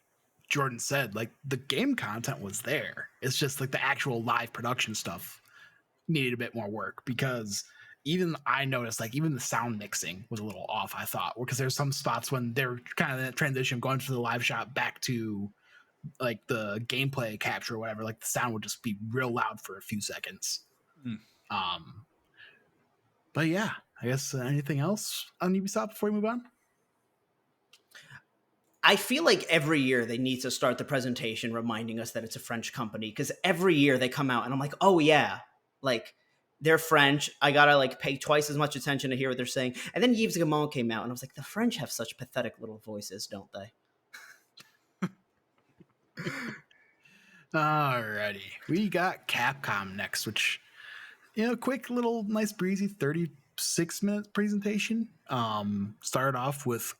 Jordan said, like the game content was there. It's just like the actual live production stuff needed a bit more work because even I noticed like even the sound mixing was a little off, I thought, because there's some spots when they're kind of in that transition going from the live shot back to like the gameplay capture or whatever, like the sound would just be real loud for a few seconds. Mm. Um but yeah, I guess anything else on Ubisoft before we move on? I feel like every year they need to start the presentation reminding us that it's a French company because every year they come out and I'm like, oh yeah, like they're French. I gotta like pay twice as much attention to hear what they're saying. And then Yves Gamon came out and I was like, the French have such pathetic little voices, don't they? Alrighty. We got Capcom next, which quick little nice breezy 36-minute presentation. Started off with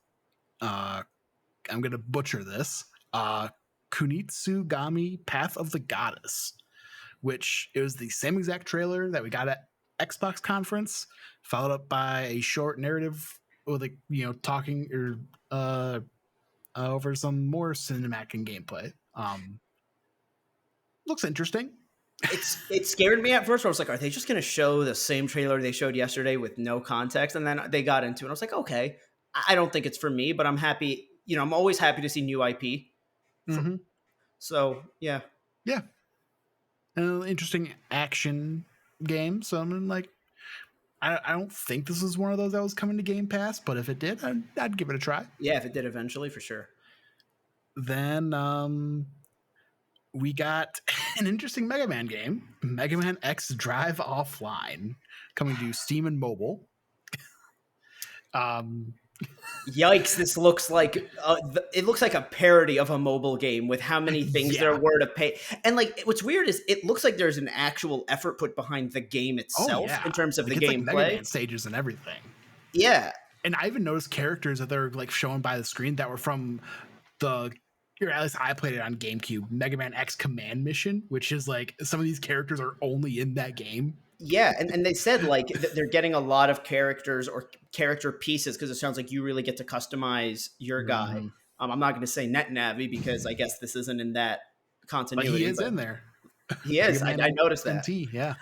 I'm gonna butcher this. Kunitsugami Path of the Goddess, which it was the same exact trailer that we got at Xbox conference, followed up by a short narrative with like talking or over some more cinematic and gameplay. Looks interesting. It scared me at first. Where I was like, are they just going to show the same trailer they showed yesterday with no context? And then they got into it. I was like, okay, I don't think it's for me, but I'm happy. I'm always happy to see new IP. Mm-hmm. So yeah, Yeah, an interesting action game. So I'm like, I don't think this is one of those that was coming to Game Pass, but if it did, I'd give it a try. yeah, if it did eventually, for sure. Then we got an interesting Mega Man game, Mega Man X Drive Offline, coming to Steam and mobile. Um, Yikes! This looks like it looks like a parody of a mobile game with how many things there yeah. were to pay. And like, what's weird is it looks like there's an actual effort put behind the game Oh itself yeah. in terms of Like the it's like Mega gameplay. Man stages and everything. Yeah, And I even noticed characters that they're like shown by the screen that were from the or at least I played it on GameCube, Mega Man X Command Mission, which is like some of these characters are only in that game. yeah, and they said like they're getting a lot of characters or character pieces because it sounds like you really get to customize your guy. Mm-hmm. I'm not going to say Net Navi because I guess this isn't in that But he continuity, is but in there. he Mega is. Man I noticed that. XMT, yeah.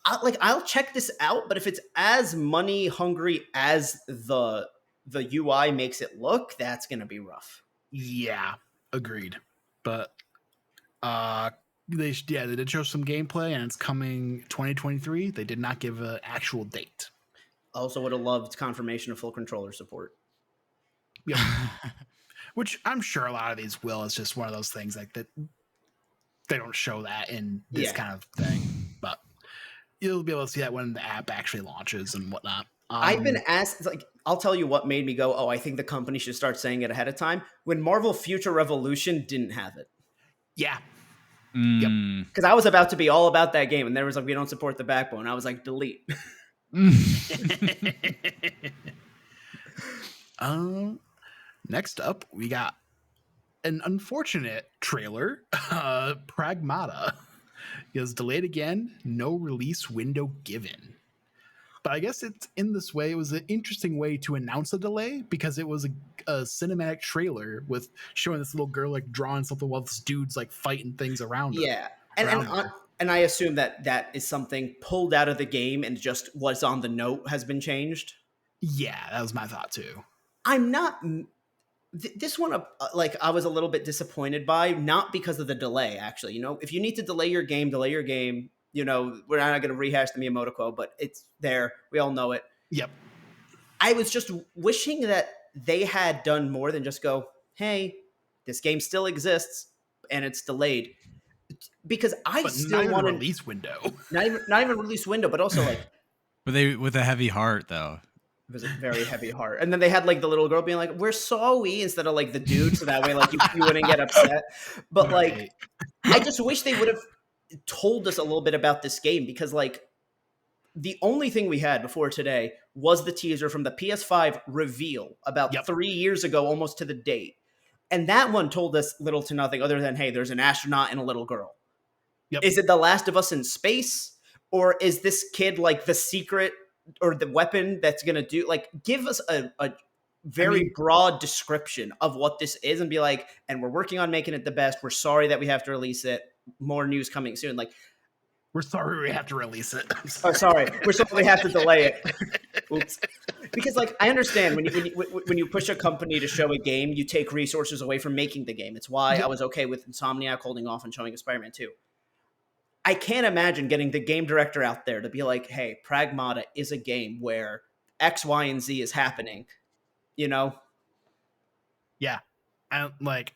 I'll check this out, but if it's as money hungry as the UI makes it look, that's going to be rough. Yeah, agreed. But they did show some gameplay and it's coming 2023. They did not give an actual date. Also, would have loved confirmation of full controller support. Yep. Which I'm sure a lot of these will. It's just one of those things like that they don't show that in this Yeah. kind of thing. But you'll be able to see that when the app actually launches and whatnot. I've been asked, like, I'll tell you what made me go, oh, I think the company should start saying it ahead of time. When Marvel Future Revolution didn't have it. Yeah. Yep. Mm. Because I was about to be all about that game, and there was like, we don't support the backbone. I was like, delete. Next up, we got an unfortunate trailer, Pragmata. It was delayed again, no release window given. But I guess it's in this way. It was an interesting way to announce a delay because it was a cinematic trailer with showing this little girl like drawing something while this dude's like fighting things around her. Yeah. Around her. And I assume that is something pulled out of the game and just what's on the note has been changed. Yeah, that was my thought too. I'm not. This one, like, I was a little bit disappointed by, not because of the delay, actually. If you need to delay your game, delay your game. We're not going to rehash the Miyamoto quote, but it's there. We all know it. Yep. I was just wishing that they had done more than just go, hey, this game still exists and it's delayed. Because I still want a release window. Not even release window, but also like. But they with a heavy heart though. It was a very heavy heart. And then they had like the little girl being like, we're sorry, instead of like the dude. So that way, like you wouldn't get upset. But like, I just wish they would have told us a little bit about this game because like the only thing we had before today was the teaser from the PS5 reveal about 3 years ago, almost to the date. And that one told us little to nothing other than, hey, there's an astronaut and a little girl. Yep. Is it The Last of Us in space? Or is this kid like the secret or the weapon that's going to do? Like, give us a I very mean, broad description of what this is and be like, and we're working on making it the best. We're sorry that we have to release it. More news coming soon. Like, we're sorry we have to release it. oh, sorry. We're sorry we have to delay it. Oops. Because like I understand when you push a company to show a game, you take resources away from making the game. It's why I Yep. was okay with Insomniac holding off on showing a Spider-Man 2. I can't imagine getting the game director out there to be like, "Hey, Pragmata is a game where X, Y, and Z is happening." You know? Yeah. And like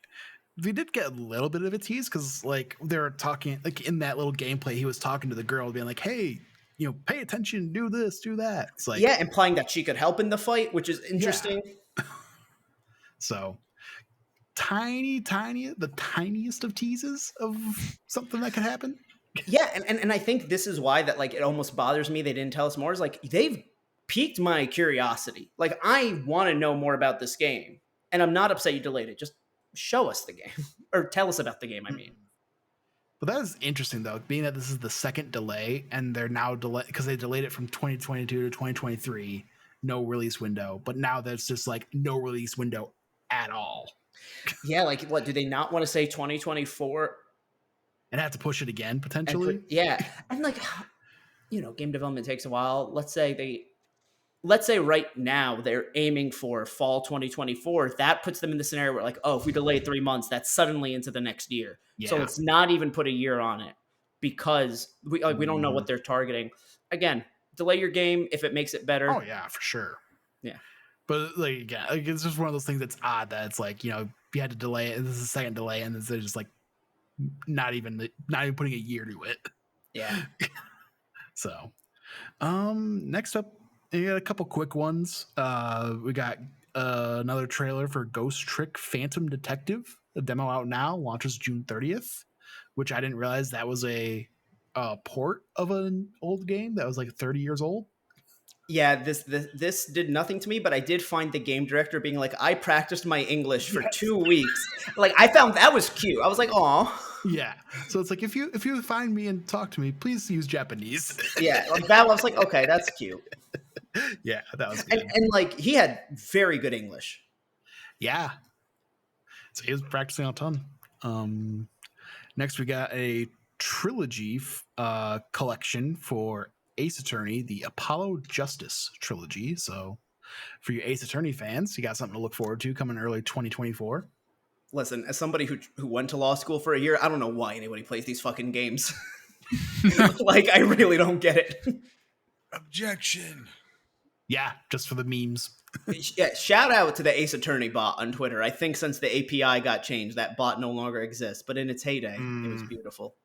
we did get a little bit of a tease because like they were talking like in that little gameplay, he was talking to the girl, being like, "Hey, pay attention, do this, do that." It's like, Yeah, implying that she could help in the fight, which is yeah. interesting. So the tiniest of teases of something that could happen. Yeah, and I think this is why that like it almost bothers me they didn't tell us more. Is like they've piqued my curiosity. Like I want to know more about this game, and I'm not upset you delayed it. Just show us the game or tell us about the game. I mean, But that is interesting though, being that this is the second delay and they're now delayed because they delayed it from 2022 to 2023, no release window. But now there's just like no release window at all. yeah, like what do they not want to say 2024 And have to push it again and put potentially. yeah, and like game development takes a while. Let's say right now they're aiming for fall 2024. That puts them in the scenario where like, oh, if we delay 3 months, that's suddenly into the next year. So Yeah. let's not even put a year on it because we don't know what they're targeting. Again, delay your game if it makes it better. Oh yeah, for sure. Yeah. But like, yeah, like, it's just one of those things that's odd that it's like, you had to delay it, and this is a second delay, and they're just like not even putting a year to it. Yeah. So, next up, we got a couple quick ones. We got another trailer for Ghost Trick Phantom Detective. The demo out now, launches June 30th, which I didn't realize that was a port of an old game that was like 30 years old. Yeah, this did nothing to me, but I did find the game director being like, I practiced my English for 2 weeks. Like I found that was cute. I was like, "Aw." Yeah. So it's like if you find me and talk to me, please use Japanese. Yeah, like that. I was like, okay, that's cute. Yeah, that was And, good. and like he had very good English. Yeah. So he was practicing a ton. Next we got a trilogy collection for Ace Attorney, the Apollo Justice trilogy. So for you Ace Attorney fans, you got something to look forward to coming early 2024. Listen, as somebody who went to law school for a year, I don't know why anybody plays these fucking games. Like, I really don't get it. Objection. Yeah, just for the memes. Yeah, shout out to the Ace Attorney bot on Twitter. I think since the API got changed, that bot no longer exists. But in its heyday, it was beautiful.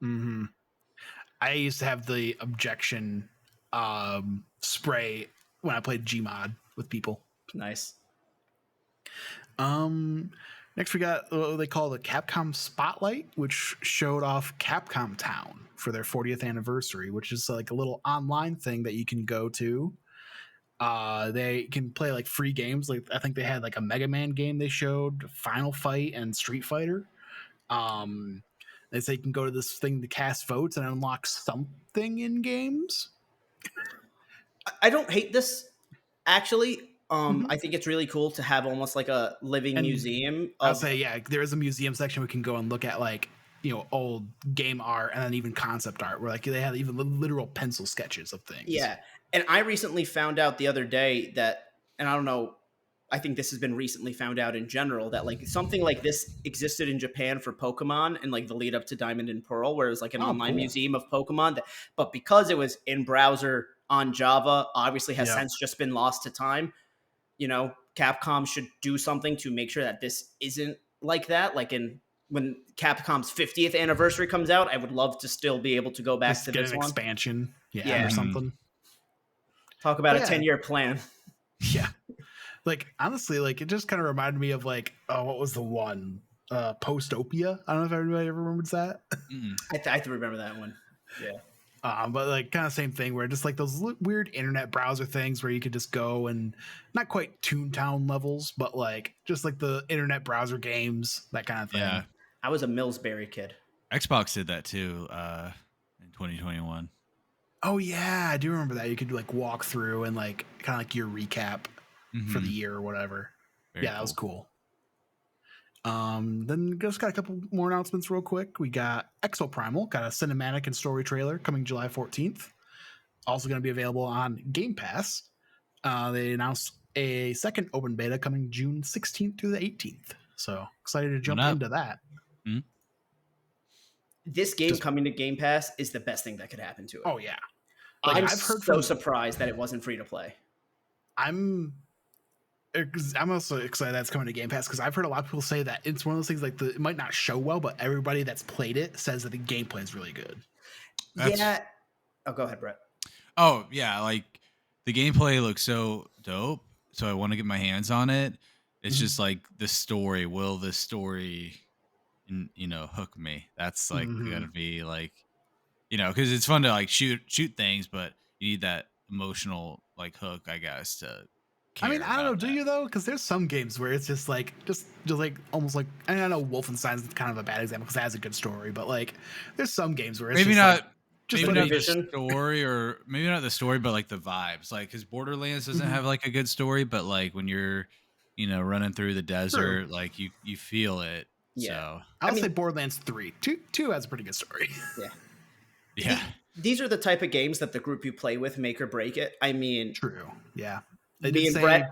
Mm-hmm. I used to have the objection spray when I played Gmod with people. Nice. Next we got what they call the Capcom Spotlight, which showed off Capcom Town for their 40th anniversary, which is like a little online thing that you can go to. They can play like free games. Like I think they had like a Mega Man game they showed, Final Fight and Street Fighter. They say you can go to this thing to cast votes and unlock something in games. I don't hate this, actually. I think it's really cool to have almost like a living And museum I'll of say, yeah, there is a museum section we can go and look at like old game art and then even concept art where like they have even literal pencil sketches of things. yeah. And I recently found out the other day that, and I don't know, I think this has been recently found out in general that like something like this existed in Japan for Pokemon and like the lead up to Diamond and Pearl, where it was like an Oh, online cool. museum of Pokemon. But because it was in browser on Java, obviously has since just been lost to time. Capcom should do something to make sure that this isn't like that. Like when Capcom's 50th anniversary comes out, I would love to still be able to go back Just to get this an one. expansion, Yeah. or something. Talk about But a yeah. 10-year plan. Yeah. Like honestly, like it just kind of reminded me of like, what was the one? Postopia. I don't know if everybody ever remembers that. I have to remember that one. Yeah. But like kind of same thing where just like those weird internet browser things where you could just go and not quite Toontown levels, but like just like the internet browser games, that kind of thing. Yeah. I was a Millsbury kid. Xbox did that too in 2021. Oh yeah, I do remember that. You could like walk through and like kind of like your recap for the Mm-hmm. year or whatever. Very Yeah, that was cool. cool. Then just got a couple more announcements real quick. We got Exo Primal, got a cinematic and story trailer coming July 14th. Also going to be available on Game Pass. They announced a second open beta coming June 16th to the 18th. So excited to Coming jump up. into that. Mm-hmm. This game Just coming to Game Pass is the best thing that could happen to it. oh yeah, like I'm I've heard so from surprised that it wasn't free to play. I'm also excited that's coming to Game Pass because I've heard a lot of people say that it's one of those things like it might not show well, but everybody that's played it says that the gameplay is really good. That's Yeah. Oh, go ahead, Brett. Oh yeah, like the gameplay looks so dope, so I want to get my hands on it. It's just like the story. Will the story, hook me? That's like Mm-hmm. gonna be like, because it's fun to like shoot things, but you need that emotional like hook, I guess, to I mean, care I don't know. about Do that. you though? Because there's some games where it's just like, just like almost like. And I know Wolfenstein's kind of a bad example because it has a good story, but like, there's some games where it's Maybe just like, not. just Maybe let Linear not me. the vision. story, or maybe not the story, but like the vibes. Like, because Borderlands doesn't Mhm. have like a good story, but like when you're, running through the True. desert, like you feel it. Yeah. So I I'll say mean, Borderlands 3. Two has a pretty good story. yeah. yeah, These are the type of games that the group you play with make or break it. I mean, True. Yeah. They me did and Brett,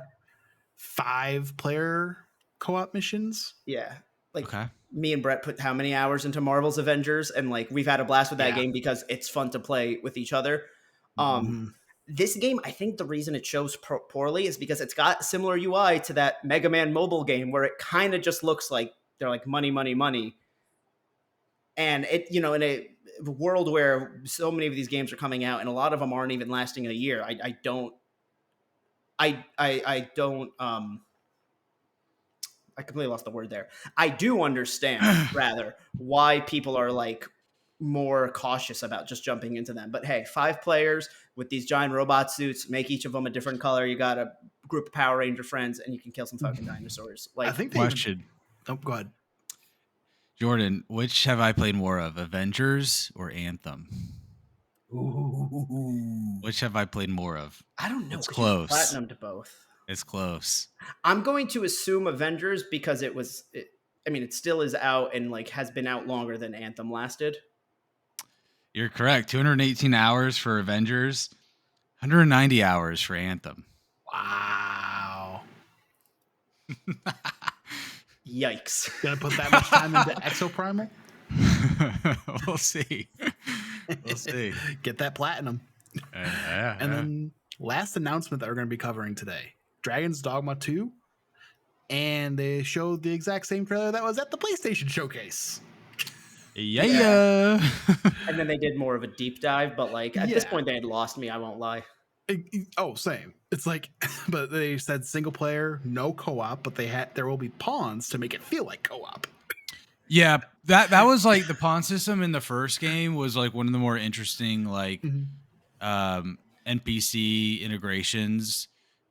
say 5-player co-op missions. yeah, like okay. me and Brett put how many hours into Marvel's Avengers, and like we've had a blast with that Yeah. game because it's fun to play with each other. Mm-hmm. This game, I think the reason it shows poorly is because it's got similar UI to that Mega Man mobile game where it kind of just looks like they're like money, money, money. And it, in a world where so many of these games are coming out and a lot of them aren't even lasting a year, I don't, I completely lost the word there. I do understand, rather, why people are like more cautious about just jumping into them. But hey, 5 players with these giant robot suits, make each of them a different color. You got a group of Power Ranger friends, and you can kill some fucking dinosaurs. I Like, think they even. Question, Oh, go ahead. Jordan, which have I played more of, Avengers or Anthem? Ooh. Which have I played more of? I don't know It's because you've close. platinumed both. It's close. I'm going to assume Avengers because I mean, it still is out and like has been out longer than Anthem lasted. You're correct. 218 hours for Avengers, 190 hours for Anthem. Wow. Yikes. Gonna put that much time into Exo Primal? We'll see. We'll see. Get that platinum. Yeah, And then last announcement that we're going to be covering today, Dragon's Dogma 2. And they showed the exact same trailer that was at the PlayStation Showcase. yeah. And then they did more of a deep dive, but like at this Yeah. point they had lost me, I won't lie. Oh, same. It's like, but they said single player, no co-op, but there will be pawns to make it feel like co-op. Yeah, that was like the pawn system in the first game was like one of the more interesting like NPC integrations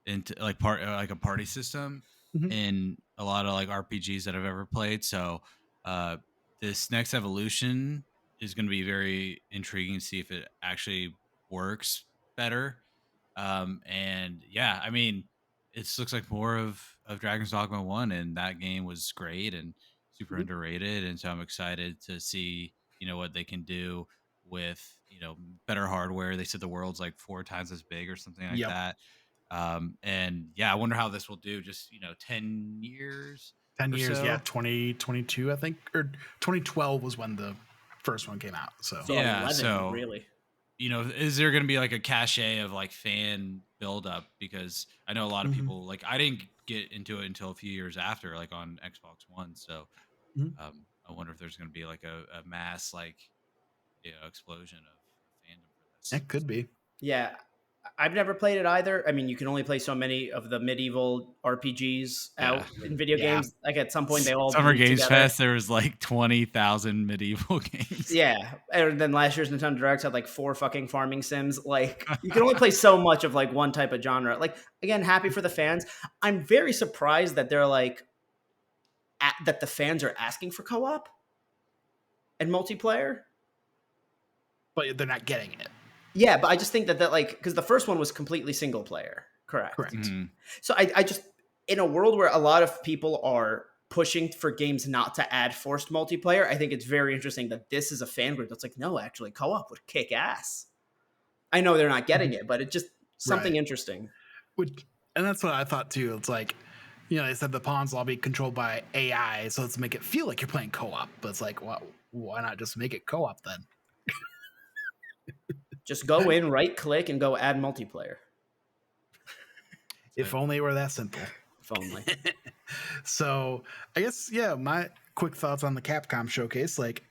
into like like a party system Mhm. in a lot of like RPGs that I've ever played. So this next evolution is going to be very intriguing to see if it actually works better. And yeah, I mean, it looks like more of Dragon's Dogma 1, and that game was great and super Mhm. underrated. And so I'm excited to see what they can do with better hardware. They said the world's like 4 times as big or something like Yep. that. And yeah, I wonder how this will do. Just 10 years 10 or years, yeah, so. 2022, I think, or 2012 was when the first one came out. So, So Yeah, 11, so really. is there going to be like a cachet of like fan buildup? Because I know a lot of Mhm. people like I didn't get into it until a few years after, like on Xbox One. So Mhm. I wonder if there's going to be like a mass like explosion of fandom for this. It could be. Yeah. I've never played it either. I mean, you can only play so many of the medieval RPGs Yeah, out in video Yeah. games. Like at some point they all Summer bleed Games together. Fest, there was like 20,000 medieval games. Yeah. And then last year's Nintendo Direct had like 4 fucking farming sims. Like you can only play so much of like one type of genre. Like again, happy for the fans. I'm very surprised that they're like that the fans are asking for co-op. and multiplayer. but they're not getting it. Yeah, but I just think that like, because the first one was completely single player, correct? Correct. So I just, in a world where a lot of people are pushing for games not to add forced multiplayer, I think it's very interesting that this is a fan group that's like, no, actually, co-op would kick ass. I know they're not getting it, but it just something Right. interesting. And that's what I thought too. It's like, they said the pawns will all be controlled by AI, so let's make it feel like you're playing co-op. But it's like, well, why not just make it co-op then? Just go in, right click, and go add multiplayer. If only it were that simple. If only. So I guess, yeah, my quick thoughts on the Capcom showcase, like,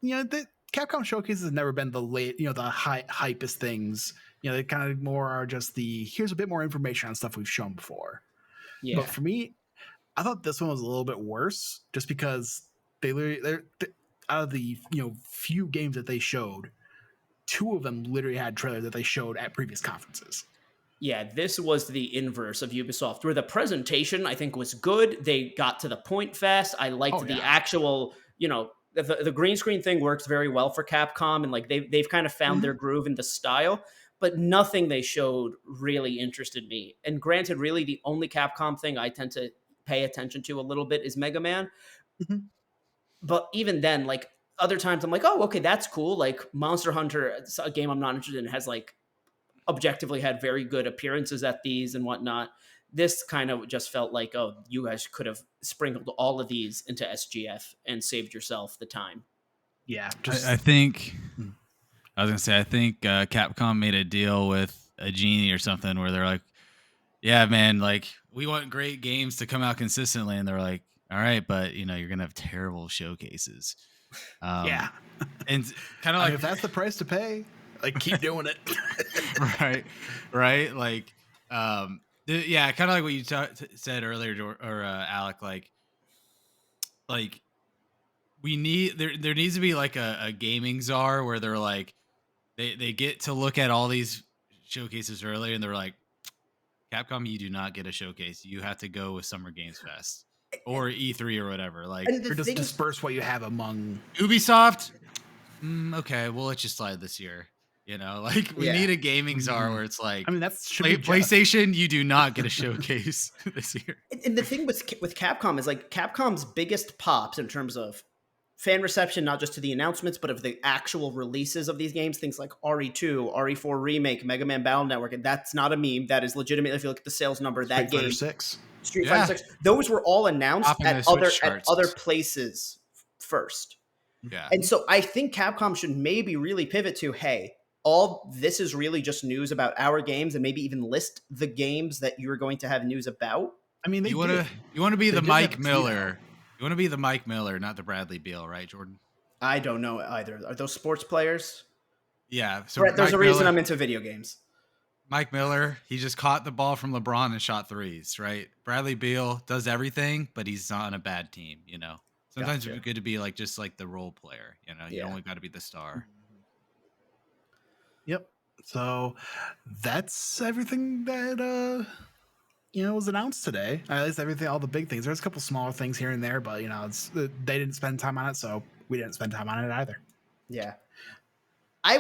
the Capcom showcase has never been the hypest things. They kind of more are just here's a bit more information on stuff we've shown before. Yeah. But for me, I thought this one was a little bit worse, just because they're out of the few games that they showed, 2 of them literally had trailers that they showed at previous conferences. Yeah, this was the inverse of Ubisoft, where the presentation I think was good. They got to the point fast. I liked the actual, the green screen thing works very well for Capcom, and like they've kind of found their groove in the style. But nothing they showed really interested me. And granted, really the only Capcom thing I tend to pay attention to a little bit is Mega Man. Mm-hmm. But even then, like other times, I'm like, oh, okay, that's cool. Like Monster Hunter, it's a game I'm not interested in, has like objectively had very good appearances at these and whatnot. This kind of just felt like, oh, you guys could have sprinkled all of these into SGF and saved yourself the time. Yeah, I think I was gonna say, I think Capcom made a deal with a genie or something where they're like, yeah, man, like we want great games to come out consistently, and they're like, all right, but you're gonna have terrible showcases. Yeah, and kind of like, if that's the price to pay, like keep doing it. right, like, yeah, kind of like what you said earlier, or Alec, like we need there needs to be like a gaming czar where they're like they get to look at all these showcases early, and they're like, Capcom, you do not get a showcase. You have to go with Summer Games Fest or E3 or whatever. Like, or just disperse what you have among Ubisoft. Okay, we'll let you slide this year. Like we need a gaming czar where it's like, I mean, that's PlayStation. You do not get a showcase this year. And the thing with Capcom is like Capcom's biggest pops in terms of fan reception, not just to the announcements, but of the actual releases of these games, things like RE2, RE4 Remake, Mega Man Battle Network, and that's not a meme. That is legitimate. If you look at the sales number, that game, Street Fighter 6, those were all announced at other places first. Yeah. And so I think Capcom should maybe really pivot to, hey, all this is really just news about our games, and maybe even list the games that you're going to have news about. I mean, you want to be the Mike Miller. You want to be the Mike Miller, not the Bradley Beal, right, Jordan? I don't know either. Are those sports players? Yeah. So Brett, there's a reason I'm into video games. Mike Miller, he just caught the ball from LeBron and shot threes, right? Bradley Beal does everything, but he's on a bad team, Sometimes it's good to be like just like the role player, You only got to be the star. Yep. So that's everything that was announced today. At least everything, all the big things. There's a couple smaller things here and there, but they didn't spend time on it, so we didn't spend time on it either. Yeah. I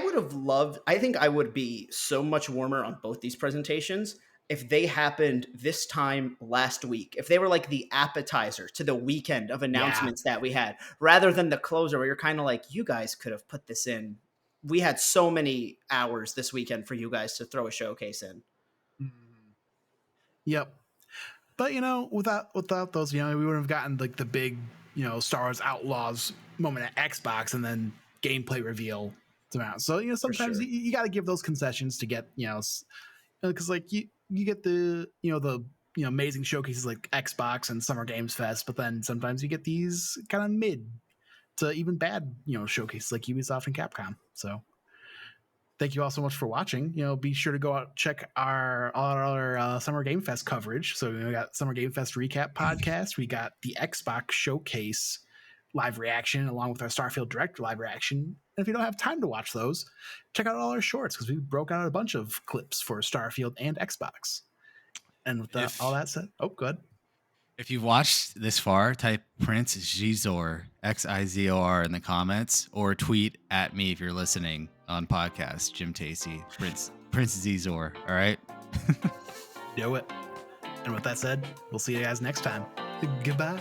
think I would be so much warmer on both these presentations if they happened this time last week. If they were like the appetizer to the weekend of announcements that we had, rather than the closer where you're kind of like, you guys could have put this in. We had so many hours this weekend for you guys to throw a showcase in. Yep. But without those, we would have gotten like the big, Star Wars Outlaws moment at Xbox, and then gameplay reveal to out. So sometimes you got to give those concessions to get because like you get the amazing showcases like Xbox and Summer Games Fest, but then sometimes you get these kind of mid to even bad showcases like Ubisoft and Capcom. So thank you all so much for watching. Be sure to go out check all our Summer Game Fest coverage. So we got Summer Game Fest recap podcast. We got the Xbox showcase live reaction along with our Starfield Direct live reaction. And if you don't have time to watch those, check out all our shorts because we broke out a bunch of clips for Starfield and Xbox. And with all that said, good. If you've watched this far, type Prince Xizor, Xizor in the comments, or tweet at me if you're listening on podcast, Jim Tacey, Prince Xizor. All right. Do it. And with that said, we'll see you guys next time. Goodbye.